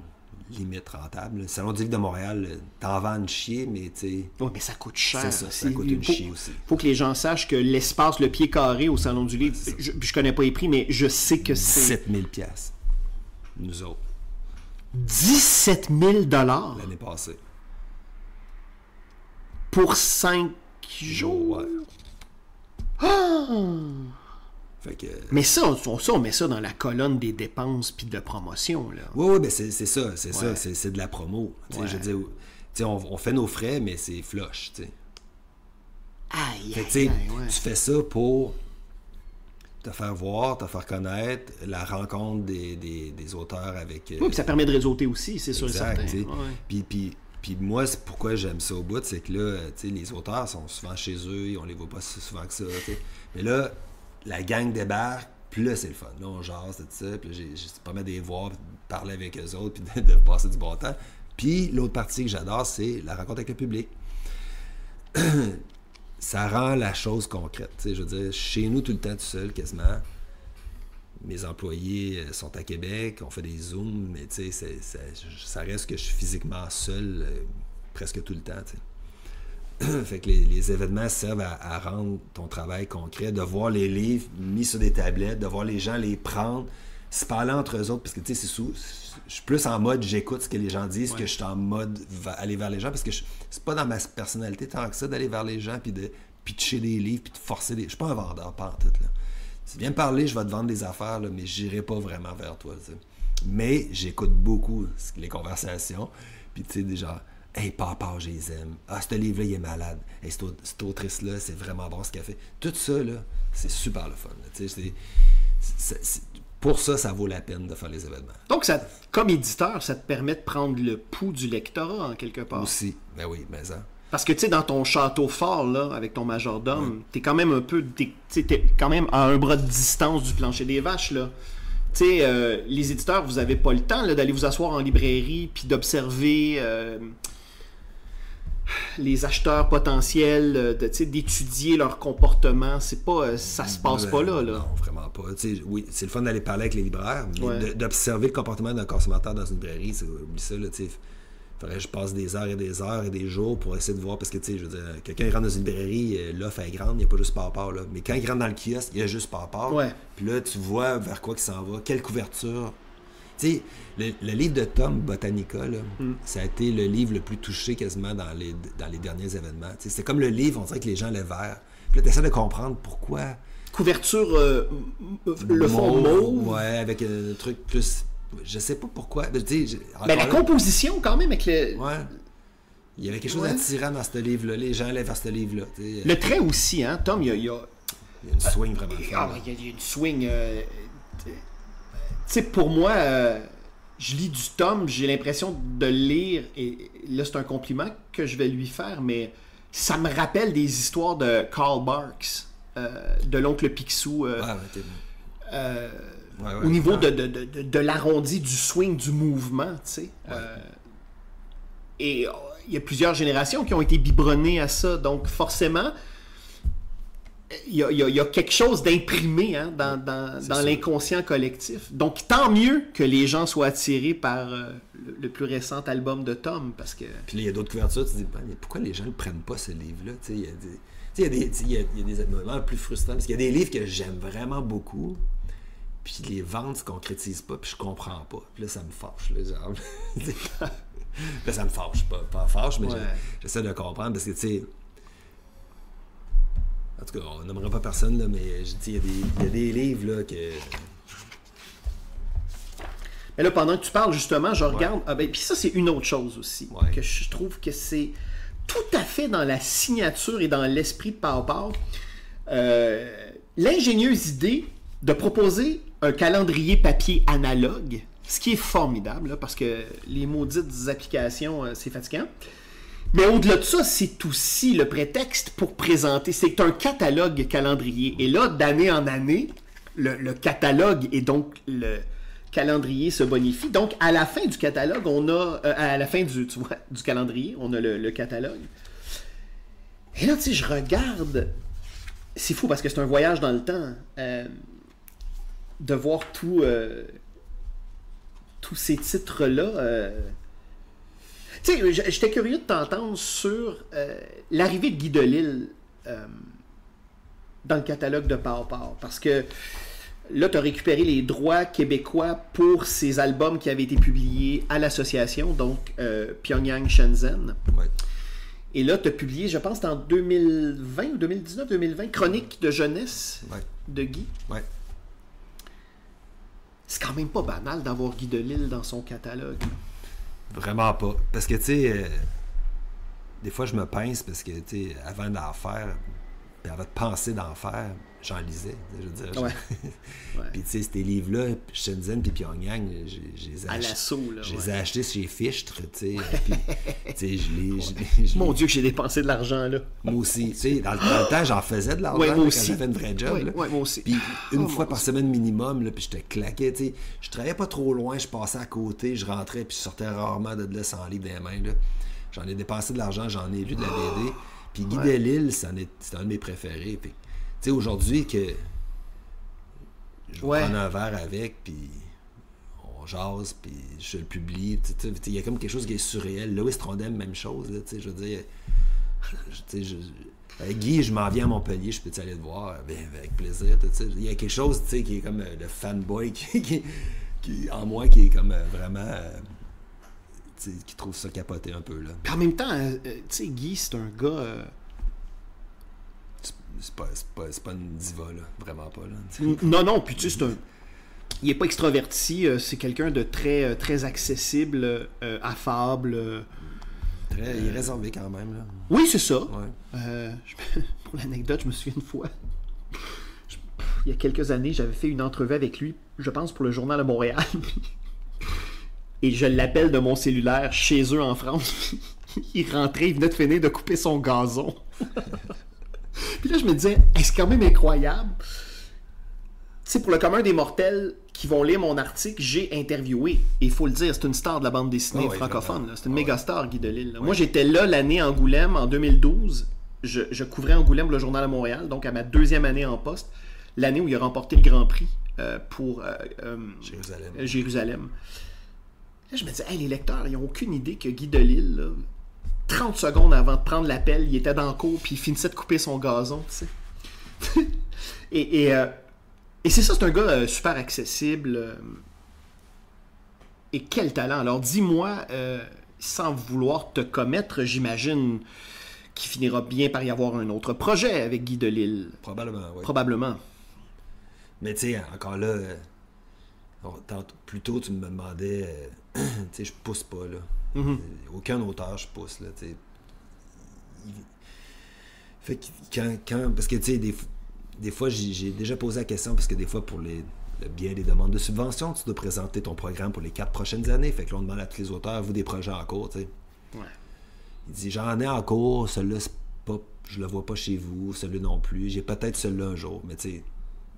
B: limite rentables. Le Salon du livre de Montréal, t'en vends une chier, mais tu sais...
A: Oui, mais ça coûte cher.
B: C'est ça, ça coûte une chier aussi.
A: Il faut que les gens sachent que l'espace, le pied carré au Salon du livre, je connais pas les prix, mais je sais que c'est...
B: 17 000 $, nous autres.
A: 17 000 $?
B: L'année passée.
A: Pour 5 jours?
B: Ouais.
A: Ah!
B: Fait que...
A: Mais ça, on met ça dans la colonne des dépenses puis de promotion, là.
B: Oui, ben c'est ça, c'est de la promo.
A: Ouais.
B: Je veux dire, on fait nos frais, mais c'est flush, tu sais.
A: Aïe,
B: Fait que,
A: aïe,
B: tu fais ça pour te faire voir, te faire connaître, la rencontre des auteurs avec...
A: Oui, puis ça permet de réseauter aussi, c'est sûr et certain.
B: Exact,
A: Ouais.
B: Puis moi, c'est pourquoi j'aime ça au bout, c'est que là, tu sais, les auteurs sont souvent chez eux, on les voit pas si souvent que ça, tu sais. Mais là, la gang débarque, puis là, c'est le fun. Là, on jase, tout ça, puis là, j'ai pas mal de les voir, de parler avec eux autres, puis de passer du bon temps. Puis l'autre partie que j'adore, c'est la rencontre avec le public. Ça rend la chose concrète. Tu sais, je veux dire, chez nous, tout le temps, tout seul, quasiment. Mes employés sont à Québec, on fait des Zooms, mais tu sais, ça reste que je suis physiquement seul presque tout le temps, tu sais. Fait que les événements servent à rendre ton travail concret, de voir les livres mis sur des tablettes, de voir les gens les prendre, se parler entre eux autres, parce que tu sais, je suis plus en mode j'écoute ce que les gens disent que je suis en mode aller vers les gens, parce que c'est pas dans ma personnalité tant que ça d'aller vers les gens puis de pitcher des livres puis de forcer des... Je suis pas un vendeur, pas en tout, là. Si tu viens me parler, je vais te vendre des affaires, là, mais j'irai pas vraiment vers toi, tu sais. Mais j'écoute beaucoup les conversations, puis tu sais, déjà... Hey, papa, je les aime. Ah, ce livre-là, il est malade. Hey, cette autrice-là, c'est vraiment bon ce qu'elle fait. Tout ça, là, c'est super le fun. Pour ça, ça vaut la peine de faire les événements.
A: Donc, comme éditeur, ça te permet de prendre le pouls du lectorat, en quelque part.
B: Aussi. Ben oui, mais ça.
A: Parce que, tu sais, dans ton château fort, là, avec ton majordome, t'es quand même un peu... T'es quand même à un bras de distance du plancher des vaches, là. Tu sais, les éditeurs, vous avez pas le temps là, d'aller vous asseoir en librairie puis d'observer... les acheteurs potentiels, d'étudier leur comportement, c'est pas, ça se passe pas là.
B: Non, vraiment pas. Oui, c'est le fun d'aller parler avec les libraires, mais d'observer le comportement d'un consommateur dans une librairie, oublie ça, là, tu sais. Faudrait que je passe des heures et des jours pour essayer de voir, parce que, tu sais, je veux dire, quelqu'un rentre dans une librairie, l'offre est grande, il n'y a pas juste Papa, là. Mais quand il rentre dans le kiosque, il y a juste Papa.
A: Ouais.
B: Puis là, tu vois vers quoi il s'en va, quelle couverture. Tu sais, le livre de Tom, Botanica, là, ça a été le livre le plus touché quasiment dans les derniers événements. Tu sais, c'est comme le livre, on dirait que les gens le verrent. Puis là, tu essaies de comprendre pourquoi.
A: Couverture, le fond mauve.
B: Ouais, avec un truc plus... Je sais pas pourquoi.
A: Mais la composition, quand même, avec le...
B: Ouais. Il y avait quelque chose d'attirant dans ce livre-là. Les gens allaient vers ce livre-là. T'sais.
A: Le trait aussi, hein, Tom, il y a
B: une swing vraiment forte.
A: Il y a une swing... tu sais, pour moi, je lis du Tom, j'ai l'impression de lire, et là, c'est un compliment que je vais lui faire, mais ça me rappelle des histoires de Karl Barks, de l'oncle Picsou. Au niveau de l'arrondi, du swing, du mouvement, tu sais. Et il y a plusieurs générations qui ont été biberonnées à ça, donc forcément, il y a quelque chose d'imprimé hein, dans l'inconscient collectif. Donc tant mieux que les gens soient attirés par le plus récent album de Tom, parce que...
B: Puis là, il y a d'autres couvertures, tu te dis, mais pourquoi les gens ne prennent pas ce livre-là? Tu sais, il y a des moments plus frustrants, parce qu'il y a des livres que j'aime vraiment beaucoup, puis les ventes se concrétisent pas, puis je comprends pas. Puis là, ça me fâche, là, genre. Ben, ça me fâche, pas fâche, mais j'essaie de comprendre, parce que, tu sais... En tout cas, on n'aimerait pas personne, là, mais il y a des livres, là, que...
A: Mais là, pendant que tu parles, justement, je regarde... Ah ben, puis ça, c'est une autre chose aussi, que je trouve que c'est tout à fait dans la signature et dans l'esprit de Pow Pow. L'ingénieuse idée de proposer un calendrier papier analogue, ce qui est formidable, là, parce que les maudites applications, c'est fatigant. Mais au-delà de ça, c'est aussi le prétexte pour présenter. C'est un catalogue calendrier. Et là, d'année en année, le catalogue et donc calendrier se bonifie. Donc, à la fin du catalogue, on a... à la fin du calendrier, on a le catalogue. Et là, tu sais, je regarde... C'est fou parce que c'est un voyage dans le temps. De voir tous ces titres-là. Tu sais, j'étais curieux de t'entendre sur l'arrivée de Guy Delisle dans le catalogue de Pow Pow. Parce que là, tu as récupéré les droits québécois pour ces albums qui avaient été publiés à l'association, donc Pyongyang Shenzhen.
B: Ouais.
A: Et là, tu as publié, je pense, en 2020 ou 2019-2020, Chronique de jeunesse de Guy.
B: Ouais.
A: C'est quand même pas banal d'avoir Guy Delisle dans son catalogue.
B: Vraiment pas. Parce que, tu sais, des fois, je me pince parce que, tu sais, avant d'en faire, puis avant de penser d'en faire, j'en lisais. Je veux dire.
A: Ouais.
B: Puis, tu sais, ces livres-là, Shenzhen puis Pyongyang, je les ai
A: À
B: achetés.
A: l'assaut, là.
B: Je les ai achetés chez Fichtre, tu sais. Puis, tu sais, je
A: Mon Dieu, que j'ai dépensé de l'argent, là.
B: Moi aussi. Tu sais, dans le temps, j'en faisais de l'argent
A: Ouais, moi
B: quand
A: aussi.
B: j'avais une vraie job.
A: Ouais,
B: là.
A: ouais, moi aussi.
B: Puis une
A: Oh,
B: fois
A: mon
B: par
A: Dieu.
B: semaine minimum, là, puis je te claquais, tu sais. Je travaillais pas trop loin, je passais à côté, je rentrais, puis je sortais rarement de là sans livre dans les mains, là. J'en ai dépensé de l'argent, j'en ai lu de la BD. Puis Guy Delisle, c'est un de mes préférés. Puis, tu sais, aujourd'hui, que je vais prendre un verre avec, puis on jase, puis je le publie. Il y a comme quelque chose qui est surréel. Louis Trondheim, même chose, là, tu sais, je veux dire... Avec Guy, je m'en viens à Montpellier, je peux aller te voir avec plaisir. Il y a quelque chose qui est comme le fanboy qui en moi qui est comme vraiment qui trouve ça capoté un peu. Là.
A: Puis en même temps, tu sais, Guy, c'est un gars...
B: C'est pas une diva, là. Vraiment pas. Là.
A: Non, puis tu sais, c'est un... Il est pas extraverti, c'est quelqu'un de très, très accessible, affable.
B: Il est réservé quand même. Là.
A: Oui, c'est ça.
B: Ouais.
A: Pour l'anecdote, je me souviens une fois, il y a quelques années, j'avais fait une entrevue avec lui, je pense pour le Journal de Montréal. Et je l'appelle de mon cellulaire chez eux en France. Il rentrait, il venait de finir de couper son gazon. Puis là, je me disais, c'est quand même incroyable. Tu sais, pour le commun des mortels qui vont lire mon article, j'ai interviewé. Et il faut le dire, c'est une star de la bande dessinée francophone. Là. C'est une méga star, Guy Delisle. Moi, j'étais là l'année Angoulême, en 2012. Je couvrais Angoulême pour le Journal de Montréal, donc à ma deuxième année en poste, l'année où il a remporté le Grand Prix pour Jérusalem. Là, je me disais, les lecteurs, ils n'ont aucune idée que Guy Delisle, là, 30 secondes avant de prendre l'appel, il était dans le cours puis il finissait de couper son gazon, tu sais. Et c'est ça, c'est un gars super accessible. Et quel talent. Alors dis-moi, sans vouloir te commettre, j'imagine qu'il finira bien par y avoir un autre projet avec Guy Delisle.
B: Probablement, oui.
A: Probablement.
B: Mais tu sais, encore là, plus tôt tu me demandais, tu sais, je pousse pas, là. Mm-hmm. Aucun auteur, je pousse, là, tu sais. Fait que parce que, tu sais, des fois, j'ai déjà posé la question, parce que des fois, pour le biais des demandes de subvention, tu dois présenter ton programme pour les 4 prochaines années. Fait que là, on demande à tous les auteurs, vous, des projets en cours, tu sais.
A: Ouais.
B: Il dit, j'en ai en cours, celui-là, c'est pas, je le vois pas chez vous, celui-là non plus. J'ai peut-être celui-là un jour, mais tu sais,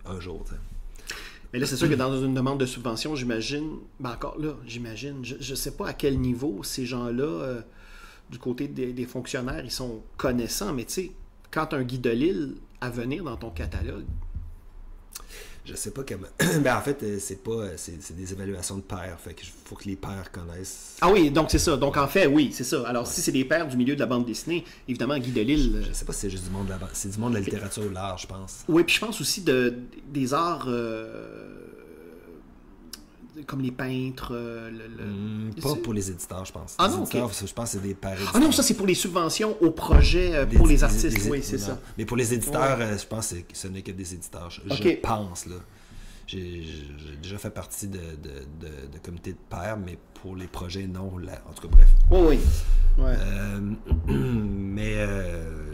B: un jour, tu sais.
A: Mais là, c'est sûr que dans une demande de subvention, j'imagine, encore là, j'imagine, je sais pas à quel niveau ces gens-là, du côté des fonctionnaires, ils sont connaissants, mais tu sais, quand un Guy Delisle à venir dans ton catalogue.
B: Je sais pas comment. Ben en fait, c'est des évaluations de pairs. Fait qu'il faut que les pairs connaissent.
A: Ah oui, donc c'est ça. Donc en fait, oui, c'est ça. Alors si c'est des pairs du milieu de la bande dessinée, évidemment, Guy Delisle.
B: Je sais pas si c'est juste du monde de la c'est du monde de la littérature large, je pense.
A: Oui, puis je pense aussi des arts comme les peintres.
B: Pas pour les éditeurs, je pense.
A: Ah
B: les
A: non,
B: éditeurs,
A: ok.
B: je pense que c'est des pairs éditeurs.
A: Ah non, ça c'est pour les subventions aux projets pour les artistes. Oui, c'est ça.
B: Mais pour les éditeurs, je pense que ce n'est que des éditeurs. Je pense, là. J'ai déjà fait partie de comités de pairs, mais pour les projets, non. En tout cas, bref.
A: Oui. Ouais.
B: Mais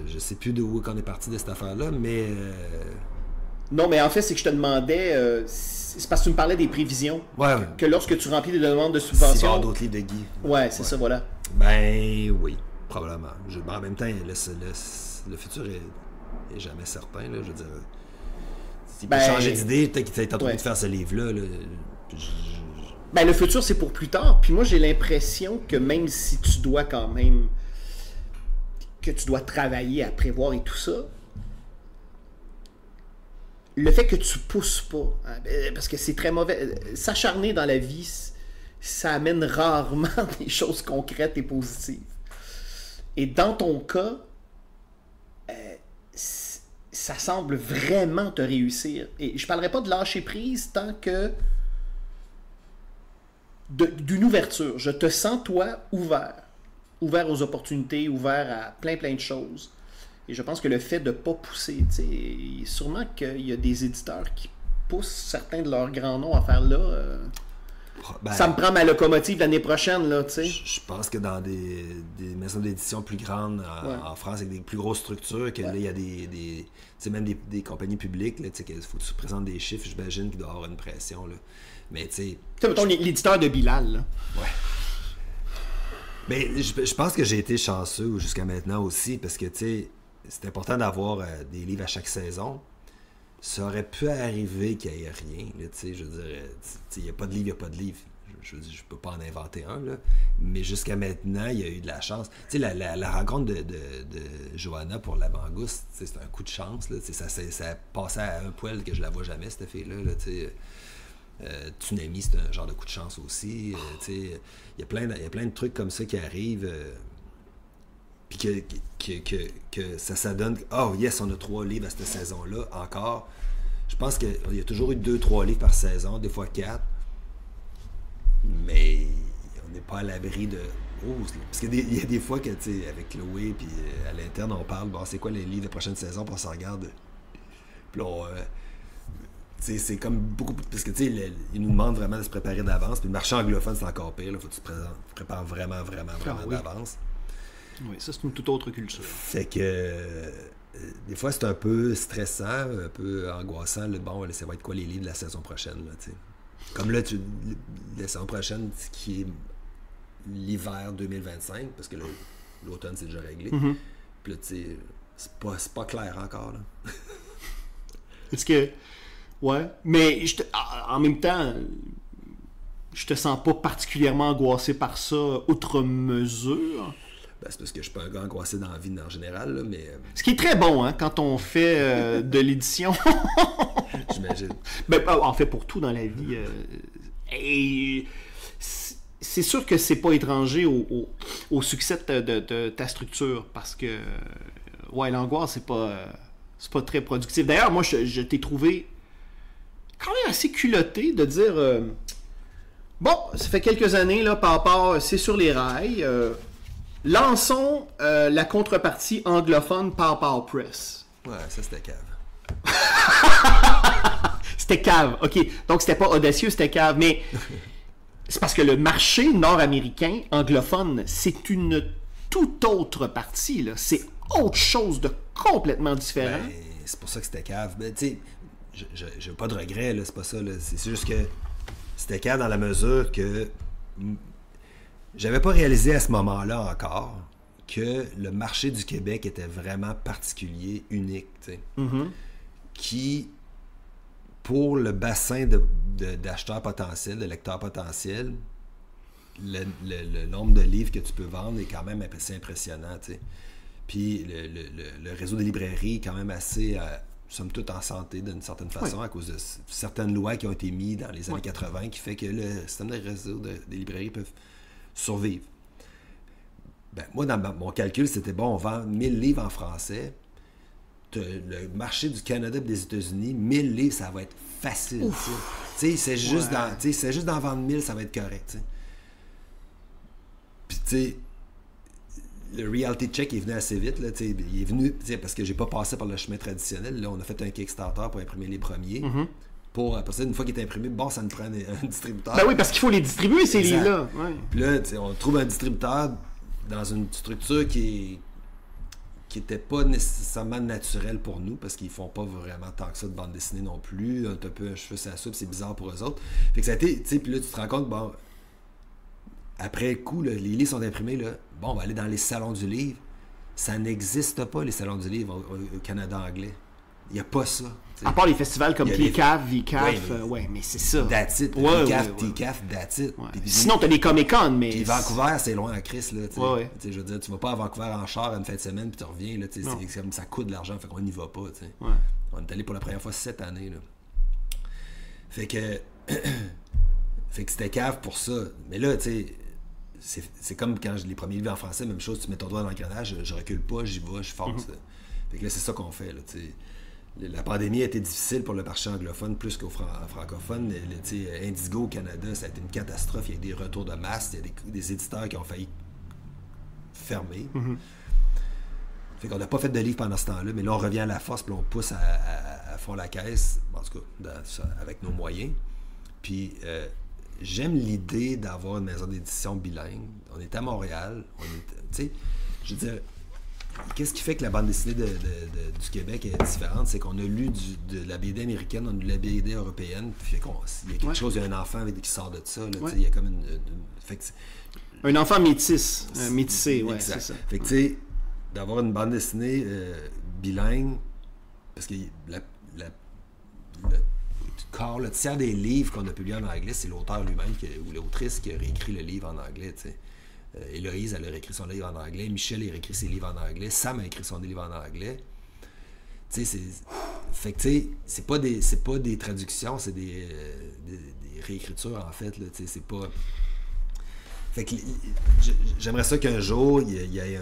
B: je sais plus d'où on est parti de cette affaire-là, mais...
A: Non, mais en fait, c'est que je te demandais... c'est parce que tu me parlais des prévisions.
B: Ouais.
A: Que lorsque tu remplis des demandes de subvention...
B: C'est voir d'autres livres de Guy.
A: Ouais, c'est ça, voilà.
B: Ben oui, probablement. En même temps, le futur est jamais certain, là, je veux dire... S'il peut changer d'idée, peut-être qu'il t'a envie de faire ce livre-là, là,
A: Ben, le futur, c'est pour plus tard. Puis moi, j'ai l'impression que même si tu dois quand même... que tu dois travailler à prévoir et tout ça, le fait que tu pousses pas, hein, parce que c'est très mauvais, s'acharner dans la vie, ça amène rarement des choses concrètes et positives. Et dans ton cas, ça semble vraiment te réussir. Et je parlerai pas de lâcher prise tant que d'une ouverture. Je te sens, toi, ouvert aux opportunités, ouvert à plein de choses. Et je pense que le fait de ne pas pousser, sûrement qu'il y a des éditeurs qui poussent certains de leurs grands noms à faire là. Ça me prend ma locomotive l'année prochaine, là, tu sais.
B: Je pense que dans des maisons d'édition plus grandes en France, avec des plus grosses structures, que là, il y a même des compagnies publiques, là, qu'il faut que tu présentes des chiffres, j'imagine qu'il doit y avoir une pression, là. Mais tu sais...
A: mettons l'éditeur de Bilal, là.
B: Ouais. Mais je pense que j'ai été chanceux jusqu'à maintenant aussi, parce que, tu sais, c'est important d'avoir des livres à chaque saison. Ça aurait pu arriver qu'il n'y ait rien, là, tu sais, je veux dire, il n'y a pas de livre, il n'y a pas de livre. Je veux dire, je peux pas en inventer un, là. Mais jusqu'à maintenant, il y a eu de la chance. Tu sais, la rencontre de Johanna pour La Mangouste, c'est un coup de chance, là. Ça passait à un poil que je la vois jamais, cette fille-là, là, tu sais. Tsunami, c'est un genre de coup de chance aussi. Il y a plein de trucs comme ça qui arrivent. Puis que ça donne... Oh yes, on a 3 livres à cette saison-là, encore. Je pense qu'il y a toujours eu 2-3 livres par saison, des fois 4. Mais on n'est pas à l'abri de... Parce qu'il y a des fois que, tu sais, avec Chloé, puis à l'interne, on parle, bon, c'est quoi les livres de prochaine saison, puis on s'en regarde. Puis on... c'est comme beaucoup... Parce que, tu sais, ils nous demandent vraiment de se préparer d'avance. Puis le marché anglophone, c'est encore pire. Il faut que tu te prépares vraiment d'avance.
A: Oui, ça, c'est une toute autre culture.
B: Fait que... des fois, c'est un peu stressant, un peu angoissant. Bon, ça va être quoi les livres de la saison prochaine, là, tu sais. Comme là, la saison prochaine, qui est l'hiver 2025, parce que l'automne, c'est déjà réglé.
A: Mm-hmm.
B: Puis là, tu sais, c'est pas clair encore, là.
A: Est-ce que... Ouais, mais en même temps, je te sens pas particulièrement angoissé par ça, outre mesure.
B: Ben, c'est parce que je suis pas un gars angoissé dans la vie en général, là, mais...
A: Ce qui est très bon, hein, quand on fait de l'édition.
B: J'imagine.
A: Ben, en fait, pour tout dans la vie. Et c'est sûr que c'est pas étranger au succès de ta structure, parce que, ouais, l'angoisse, c'est pas très productif. D'ailleurs, moi, je t'ai trouvé quand même assez culotté de dire bon, ça fait quelques années, là, par rapport, c'est sur les rails. Lançons la contrepartie anglophone Pow Press.
B: Ouais, ça c'était cave.
A: C'était cave, ok. Donc c'était pas audacieux, c'était cave. Mais c'est parce que le marché nord-américain anglophone, c'est une toute autre partie, là. C'est autre chose de complètement différent.
B: Ben, c'est pour ça que c'était cave. Ben, tu sais, j'ai pas de regrets, là, c'est pas ça, là. C'est juste que c'était cave dans la mesure que j'avais pas réalisé à ce moment-là encore que le marché du Québec était vraiment particulier, unique, tu sais.
A: Mm-hmm.
B: Qui, pour le bassin d'acheteurs potentiels, de lecteurs potentiels, le nombre de livres que tu peux vendre est quand même assez impressionnant, tu sais. Puis le réseau de librairies est quand même assez, somme toute, en santé d'une certaine façon, à cause de certaines lois qui ont été mises dans les années 80, qui fait que le système de réseau des librairies peuvent survivre. Ben, moi, dans mon calcul, c'était bon, on vend 1000 livres en français. Le marché du Canada et des États-Unis, 1000 livres, ça va être facile. Tu sais, c'est juste d'en vendre 1000, ça va être correct. T'sais. Puis, tu sais, le reality check est venu assez vite. Là, il est venu parce que j'ai pas passé par le chemin traditionnel. Là, on a fait un Kickstarter pour imprimer les premiers.
A: Mm-hmm.
B: Pour, après ça, une fois qu'il est imprimé, bon, ça nous prend un distributeur.
A: Ben oui, parce qu'il faut les distribuer, ces livres-là. Ouais.
B: Puis là, on trouve un distributeur dans une structure qui était pas nécessairement naturelle pour nous, parce qu'ils font pas vraiment tant que ça de bande dessinée non plus. Un peu un cheveu sur la soupe, c'est bizarre pour eux autres. Fait que ça a été, tu sais, puis là, tu te rends compte, bon, après le coup, là, les livres sont imprimés, là, bon, on va aller dans les salons du livre. Ça n'existe pas, les salons du livre au Canada anglais. Il n'y a pas ça. T'sais.
A: À part les festivals comme
B: Il y a des-
A: P-CAF, V-CAF,
B: Ouais,
A: mais c'est ça.
B: That's it.
A: Ouais,
B: TCAF,
A: ouais.
B: TCAF, that's it.
A: Ouais.
B: Puis-
A: Sinon, t'as des Comic-Con, mais...
B: Puis Vancouver, c'est loin à Chris, là.
A: Ouais.
B: Je veux dire, tu vas pas à Vancouver en char une fin de semaine, puis tu reviens, là.
A: Non.
B: C'est comme ça coûte de l'argent, fait qu'on n'y va pas, tu sais.
A: Ouais.
B: On est allé pour la première fois cette année, là. Fait que. Fait que c'était cave pour ça. Mais là, tu sais, c'est comme quand les premiers livres en français, même chose, tu mets ton doigt dans l'engrenage, je recule pas, j'y vais, je force. Fait que là, c'est ça qu'on fait, là, tu sais. La pandémie a été difficile pour le marché anglophone plus qu'au francophone. Indigo au Canada, ça a été une catastrophe. Il y a eu des retours de masse. Il y a des éditeurs qui ont failli fermer. Fait qu'on n'a pas fait de livre pendant ce temps-là, mais là, on revient à la force, puis on pousse à fond la caisse, en tout cas, avec nos moyens. Puis j'aime l'idée d'avoir une maison d'édition bilingue. On est à Montréal. Tu sais, je veux dire, qu'est-ce qui fait que la bande dessinée du Québec est différente? C'est qu'on a lu de la BD américaine, on a lu de la BD européenne, puis il y a quelque chose, il y a un enfant qui sort de ça. Là, il y a comme fait que
A: un enfant métissé, ouais, c'est ça.
B: Fait que tu sais, d'avoir une bande dessinée bilingue, parce que le tiers des livres qu'on a publiés en anglais, c'est l'auteur lui-même ou l'autrice qui a réécrit le livre en anglais, tu sais. Héloïse, elle a réécrit son livre en anglais. Michel a réécrit ses livres en anglais. Sam a écrit son livre en anglais. Tu sais, fait que, tu sais, c'est pas des traductions, c'est des réécritures, en fait, là, tu sais, c'est pas... Fait que j'aimerais ça qu'un jour, il y ait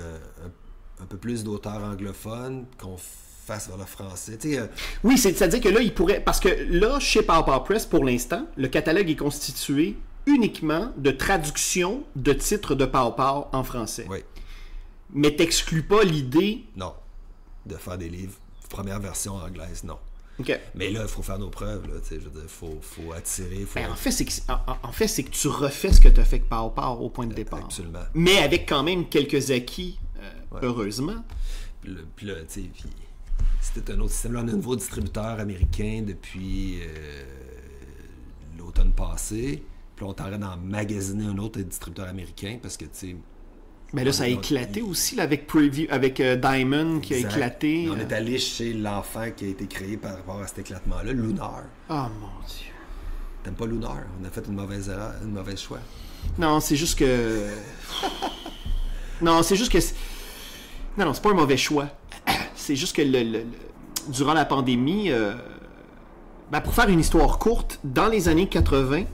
B: un peu plus d'auteurs anglophones, qu'on fasse vers le français, tu sais...
A: Oui, c'est-à-dire que là, il pourrait... Parce que là, chez Power Press, pour l'instant, le catalogue est constitué uniquement de traduction de titres de Power en français.
B: Oui.
A: Mais t'exclus pas l'idée...
B: Non. De faire des livres, première version anglaise, non.
A: OK.
B: Mais là, il faut faire nos preuves, là, tu sais, je veux dire, faut attirer,
A: Ben, en fait, c'est que tu refais ce que tu as fait avec Power au point de départ.
B: Absolument.
A: Mais avec quand même quelques acquis, heureusement.
B: Puis là, tu sais, c'était un autre système. Là, on a un nouveau distributeur américain depuis l'automne passé. Puis là, on t'arrête d'en magasiner un autre distributeur américain parce que, tu sais...
A: Mais là, ça a éclaté aussi, là, avec Preview, avec Diamond qui a éclaté.
B: On est allé chez l'enfant qui a été créé par rapport à cet éclatement-là, Lunar.
A: Oh mon Dieu.
B: T'aimes pas Lunar? On a fait une mauvaise erreur, une mauvaise choix.
A: Non, c'est juste que... Non, c'est juste que... Non, c'est pas un mauvais choix. C'est juste que durant la pandémie, pour faire une histoire courte, dans les années 80,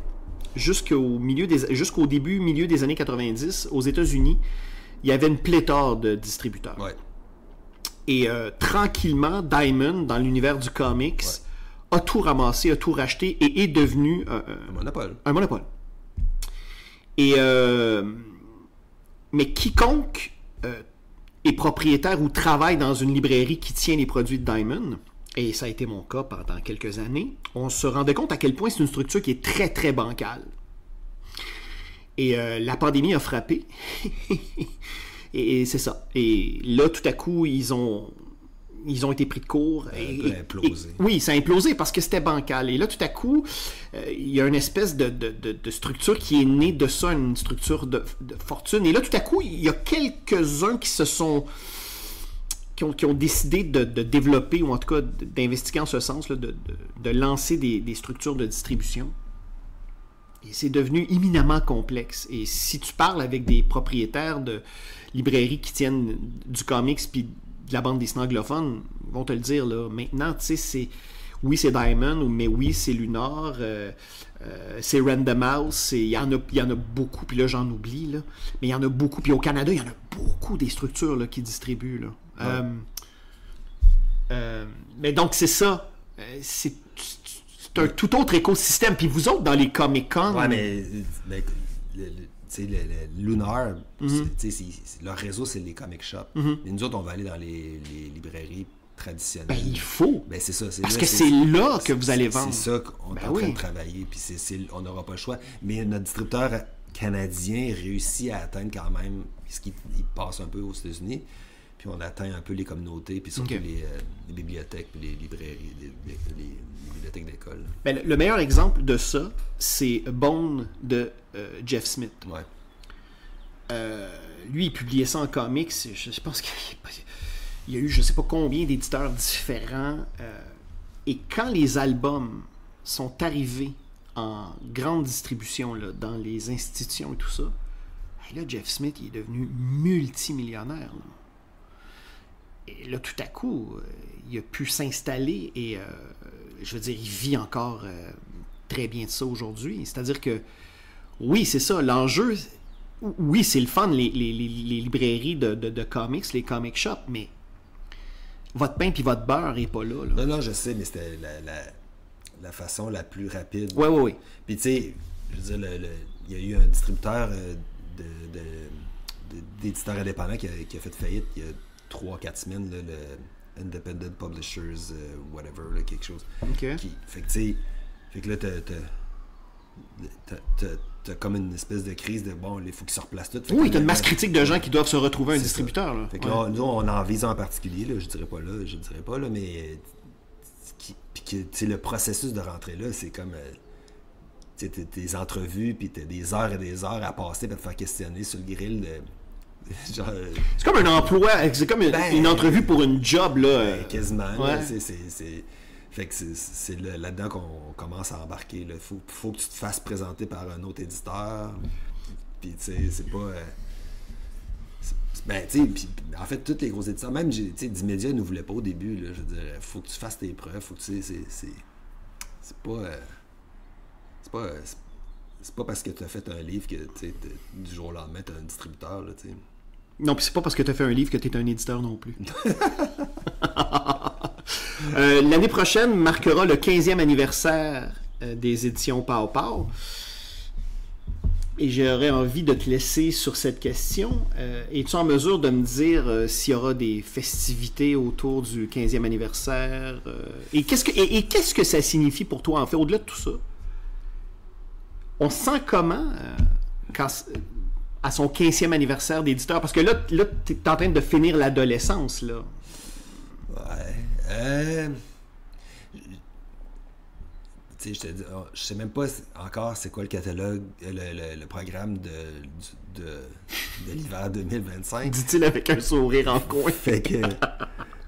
A: jusqu'au milieu des années 90, aux États-Unis, il y avait une pléthore de distributeurs.
B: Ouais.
A: Et tranquillement, Diamond, dans l'univers du comics, a tout ramassé, a tout racheté et est devenu
B: un monopole.
A: Un monopole. Et mais quiconque est propriétaire ou travaille dans une librairie qui tient les produits de Diamond, et ça a été mon cas pendant quelques années, on se rendait compte à quel point c'est une structure qui est très, très bancale. Et la pandémie a frappé. et c'est ça. Et là, tout à coup, ils ont été pris de court.
B: Implosé.
A: Oui, ça a implosé parce que c'était bancal. Et là, tout à coup, il y a une espèce de structure qui est née de ça, une structure de fortune. Et là, tout à coup, il y a quelques-uns qui ont décidé de développer, ou en tout cas d'investiguer en ce sens, là, de lancer des structures de distribution. Et c'est devenu éminemment complexe. Et si tu parles avec des propriétaires de librairies qui tiennent du comics puis de la bande dessinée anglophone, ils vont te le dire, là. Maintenant, tu sais, oui, c'est Diamond, mais oui, c'est Lunar, c'est Random House, il y en a beaucoup, puis là, j'en oublie, là. Mais il y en a beaucoup, puis au Canada, il y en a beaucoup des structures là, qui distribuent, là. Mais donc, c'est ça. C'est un tout autre écosystème. Puis vous autres, dans les Comic-Con...
B: Ouais, mais Lunar, leur réseau, c'est les comic shops. Et nous autres, on va aller dans les librairies traditionnelles.
A: Ben, il faut.
B: Ben, c'est ça.
A: Parce que c'est là que vous allez vendre.
B: C'est ça qu'on est en train de travailler. Puis on n'aura pas le choix. Mais notre distributeur canadien réussit à atteindre quand même, parce qu'il passe un peu aux États-Unis. Puis on atteint un peu les communautés, puis surtout les bibliothèques, puis les librairies, les bibliothèques d'école.
A: Ben, le meilleur exemple de ça, c'est Bone de Jeff Smith.
B: Ouais.
A: Lui, il publiait ça en comics. Je pense qu'il Il y a eu je sais pas combien d'éditeurs différents. Et quand les albums sont arrivés en grande distribution là, dans les institutions et tout ça, et là, Jeff Smith il est devenu multimillionnaire. Là. Et là, tout à coup, il a pu s'installer et, je veux dire, il vit encore très bien de ça aujourd'hui. C'est-à-dire que, oui, c'est ça, l'enjeu, oui, c'est le fun, les librairies de comics, les comic shops, mais votre pain puis votre beurre n'est pas là, là.
B: Non, je sais, mais c'était la façon la plus rapide.
A: Oui.
B: Puis, tu sais, je veux dire, il y a eu un distributeur d'éditeurs indépendants qui a fait faillite il y a 3-4 semaines, là, le Independent Publishers, whatever, là, quelque chose.
A: OK.
B: Fait que là, t'as comme une espèce de crise de bon, il faut qu'ils se replacent tout.
A: Oui, t'as une masse critique de gens qui doivent se retrouver un distributeur. Là.
B: Fait que là, nous, on en vise en particulier, là, je dirais pas là, mais puis que le processus de rentrer là, c'est comme tes entrevues, puis t'as des heures et des heures à passer pour te faire questionner sur le grill de. Genre,
A: c'est comme un emploi, c'est comme une entrevue pour une job, là.
B: Quasiment.
A: Ouais.
B: Là, fait que c'est là-dedans qu'on commence à embarquer. Il faut que tu te fasses présenter par un autre éditeur. Puis, tu sais, c'est pas. En fait, tous les gros éditeurs, même, tu sais, Dimédia ne nous voulait pas au début. Là, je veux dire, faut que tu fasses tes preuves. Faut que tu sais, c'est pas parce que tu as fait un livre que, tu sais, du jour au lendemain, tu as un distributeur, là, tu sais.
A: Non, puis c'est pas parce que tu as fait un livre que tu es un éditeur non plus. L'année prochaine marquera le 15e anniversaire des éditions Pow Pow. Et j'aurais envie de te laisser sur cette question. Es-tu en mesure de me dire s'il y aura des festivités autour du 15e anniversaire? Et qu'est-ce que ça signifie pour toi, en fait, au-delà de tout ça? On se sent comment à son 15e anniversaire d'éditeur? Parce que là tu es en train de finir l'adolescence, là.
B: Ouais. Tu sais, je te dis, je sais même pas encore c'est quoi le catalogue, le programme de l'hiver 2025.
A: Dit-il avec un sourire en coin.
B: Fait que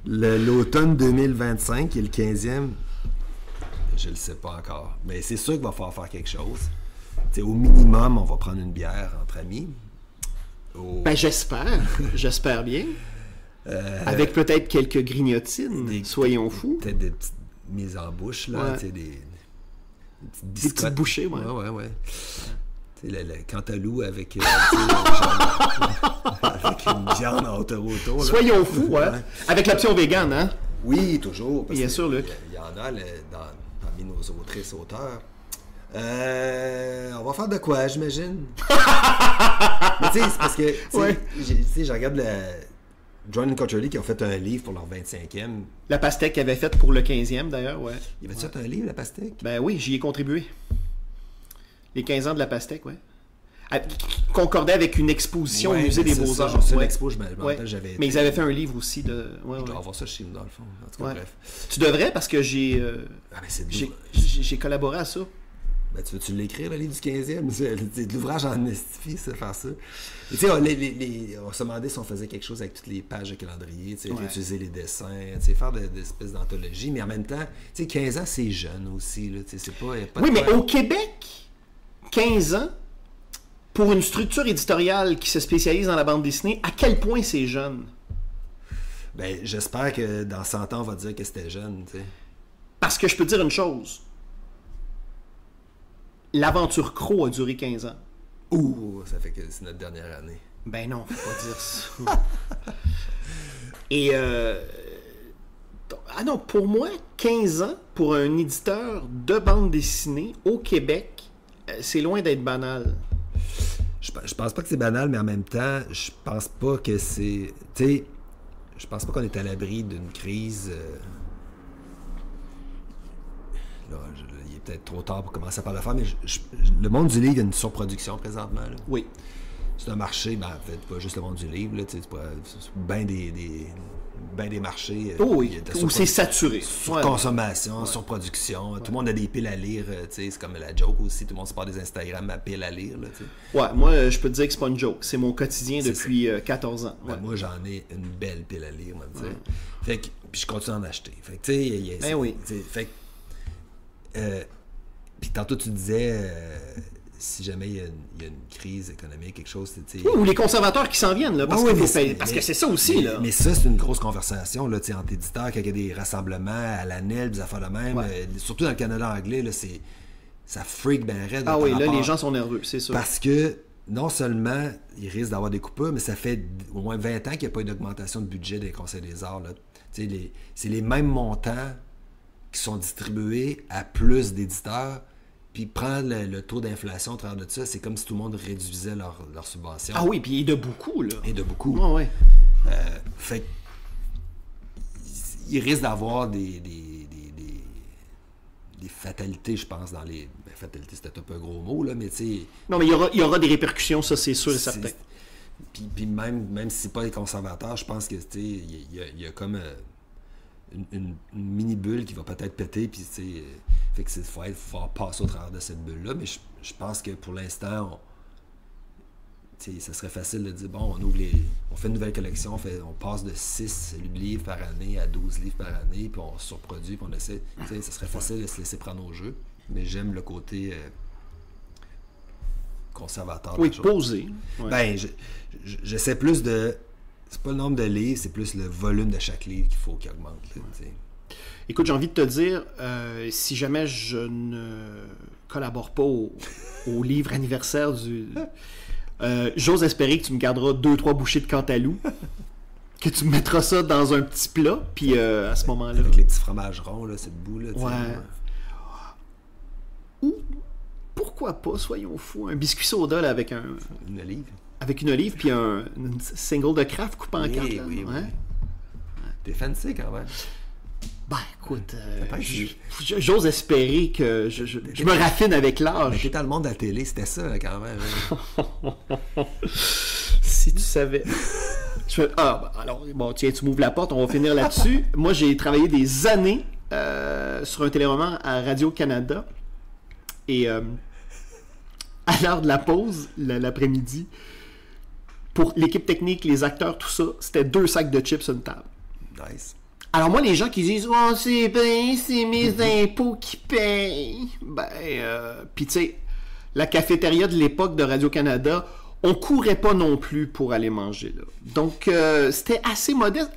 B: l'automne 2025, qui est le 15e, je le sais pas encore. Mais c'est sûr qu'il va falloir faire quelque chose. T'sais, au minimum, on va prendre une bière entre amis.
A: Ben j'espère bien. Avec peut-être quelques grignotines, soyons fous.
B: Peut-être des petites mises en bouche, là,
A: ouais.
B: des
A: petites bouchées, ouais.
B: Ouais. Tu sais, le cantalou avec, avec une viande en autour.
A: Soyons fous, ouais. Avec l'option vegan, hein?
B: Oui, toujours.
A: Bien sûr, Luc.
B: Il y en a parmi nos autrices auteurs. On va faire de quoi, j'imagine? Mais tu sais, c'est parce que je regarde John and Culturally qui ont fait un livre pour leur 25e.
A: La pastèque qu'ils avaient faite pour le 15e, d'ailleurs, ouais.
B: Il avait-tu fait un livre, la pastèque?
A: Ben oui, j'y ai contribué. Les 15 ans de la pastèque, ouais. Concordait avec une exposition au Musée des Beaux-Arts.
B: C'est l'expo, je me rappelle, j'avais été.
A: Mais ils avaient fait un livre aussi de...
B: je dois avoir ça chez nous, dans le fond. En tout cas, bref.
A: Tu devrais, parce que j'ai collaboré à ça.
B: Ben, tu veux-tu l'écrire, le livre du 15e? C'est de l'ouvrage en estifie, ça, faire ça. Tu sais, on se demandait si on faisait quelque chose avec toutes les pages de calendrier, utiliser les dessins, faire des espèces d'anthologies, mais en même temps, 15 ans, c'est jeune aussi. Là, c'est pas
A: oui, mais au Québec, 15 ans, pour une structure éditoriale qui se spécialise dans la bande dessinée, à quel point c'est jeune?
B: Ben, j'espère que dans 100 ans, on va dire que c'était jeune. T'sais.
A: Parce que je peux te dire une chose. L'aventure Crow a duré 15 ans.
B: Ouh, ça fait que c'est notre dernière année.
A: Ben non, faut pas dire ça. Et non, pour moi, 15 ans pour un éditeur de bande dessinée au Québec, c'est loin d'être banal.
B: Je pense pas que c'est banal, mais en même temps, je pense pas que c'est... Tu sais, je pense pas qu'on est à l'abri d'une crise... Là, il est peut-être trop tard pour commencer à parler de faire, mais le monde du livre, il y a une surproduction présentement. Là.
A: Oui.
B: C'est un marché, ben, en fait, pas juste le monde du livre, là, c'est bien ben des marchés.
A: Oh oui,
B: il y a de
A: où c'est saturé.
B: Surconsommation, surproduction. Tout le monde a des piles à lire. C'est comme la joke aussi. Tout le monde se parle des Instagram à piles à lire. Là,
A: ouais, moi, je peux te dire que c'est pas une joke. C'est mon quotidien depuis 14 ans.
B: Ben, moi, j'en ai une belle pile à lire. Moi, fait que, puis je continue à en acheter. Fait que, tu sais,
A: oui.
B: Fait que, puis tantôt, tu disais... si jamais il y a une crise économique, quelque chose,
A: oui, ou les conservateurs qui s'en viennent, là, parce que c'est ça aussi. Là.
B: Mais ça, c'est une grosse conversation là, entre éditeurs, quand il y a des rassemblements à l'ANEL, des affaires de même, surtout dans le Canada anglais, là, ça freak ben raide.
A: Ah oui, là, les gens sont nerveux, c'est sûr.
B: Parce que, non seulement, il risque d'avoir des coupures, mais ça fait au moins 20 ans qu'il n'y a pas eu d'augmentation de budget des conseils des arts. C'est les mêmes montants qui sont distribués à plus d'éditeurs. Puis prendre le taux d'inflation au travers de ça, c'est comme si tout le monde réduisait leur subvention.
A: Ah oui, puis de beaucoup, là.
B: Et de beaucoup.
A: Ah ouais.
B: Fait il risque d'avoir des fatalités, je pense, dans les... Ben, fatalité, c'était un peu un gros mot, là, mais tu sais...
A: Non, mais il y aura des répercussions, ça, c'est sûr et certain.
B: Puis même si c'est pas les conservateurs, je pense que, tu sais, il y a comme... Une mini-bulle qui va peut-être péter, puis tu sais, fait que il faut passer au travers de cette bulle-là, mais je pense que pour l'instant, ça serait facile de dire, bon, on fait une nouvelle collection, on passe de 6 livres par année à 12 livres par année, puis on surproduit, puis on essaie, ça serait facile de se laisser prendre au jeu, mais j'aime le côté conservateur.
A: Oui, posé.
B: Ouais. Ben, j'essaie plus de... C'est pas le nombre de livres, c'est plus le volume de chaque livre qu'il faut qu'il augmente. Là,
A: écoute, j'ai envie de te dire, si jamais je ne collabore pas au livre anniversaire du... j'ose espérer que tu me garderas 2-3 bouchées de Cantalou, que tu me mettras ça dans un petit plat, puis à ce moment-là...
B: Avec les petits fromages ronds, là, c'est debout. Là,
A: ouais. Ou, pourquoi pas, soyons fous, un biscuit soda là, avec
B: une olive. Avec
A: une olive, puis une single de Kraft coupé en 4.
B: Oui. T'es fancy quand même.
A: Ben, écoute, j'ose espérer que je me raffine avec l'âge.
B: Mais t'es dans le monde de la télé, c'était ça quand même.
A: Si tu savais. Alors, bon, tiens, tu m'ouvres la porte, on va finir là-dessus. Moi, j'ai travaillé des années sur un téléroman à Radio-Canada. Et à l'heure de la pause, l'après-midi, pour l'équipe technique, les acteurs, tout ça, c'était 2 sacs de chips sur une table.
B: Nice.
A: Alors moi, les gens qui disent « Oh, c'est mes impôts qui payent. » Ben, puis tu sais, la cafétéria de l'époque de Radio-Canada, on courait pas non plus pour aller manger là. Donc, c'était assez modeste.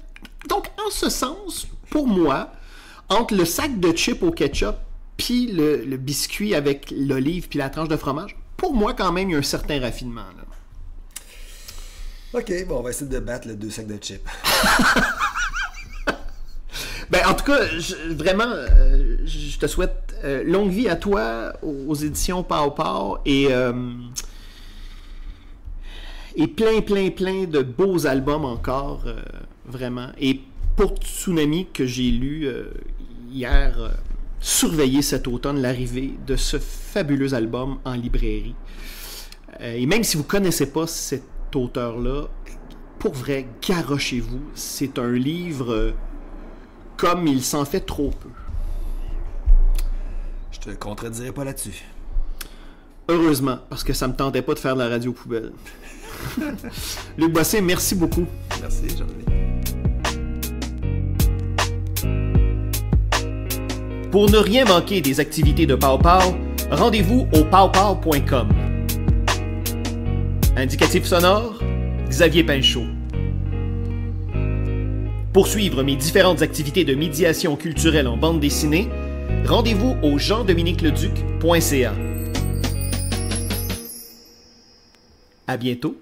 A: Donc, en ce sens, pour moi, entre le sac de chips au ketchup puis le biscuit avec l'olive puis la tranche de fromage, pour moi, quand même, il y a un certain raffinement là.
B: OK, bon, on va essayer de battre le 2 sacs de chips.
A: Ben, en tout cas, vraiment, je te souhaite longue vie à toi, aux éditions Pow Pow, et plein de beaux albums encore, vraiment. Et pour Tsunami, que j'ai lu hier, surveiller cet automne l'arrivée de ce fabuleux album en librairie. Et même si vous ne connaissez pas cet auteur-là, pour vrai, garochez-vous. C'est un livre comme il s'en fait trop peu.
B: Je te contredirai pas là-dessus.
A: Heureusement, parce que ça me tentait pas de faire de la radio poubelle. Luc Bossé, merci beaucoup.
B: Merci, Jean-Denis.
A: Pour ne rien manquer des activités de Pow Pow, rendez-vous au powpow.com. Indicatif sonore, Xavier Pinchot. Pour suivre mes différentes activités de médiation culturelle en bande dessinée, rendez-vous au jean-dominique-leduc.ca. À bientôt.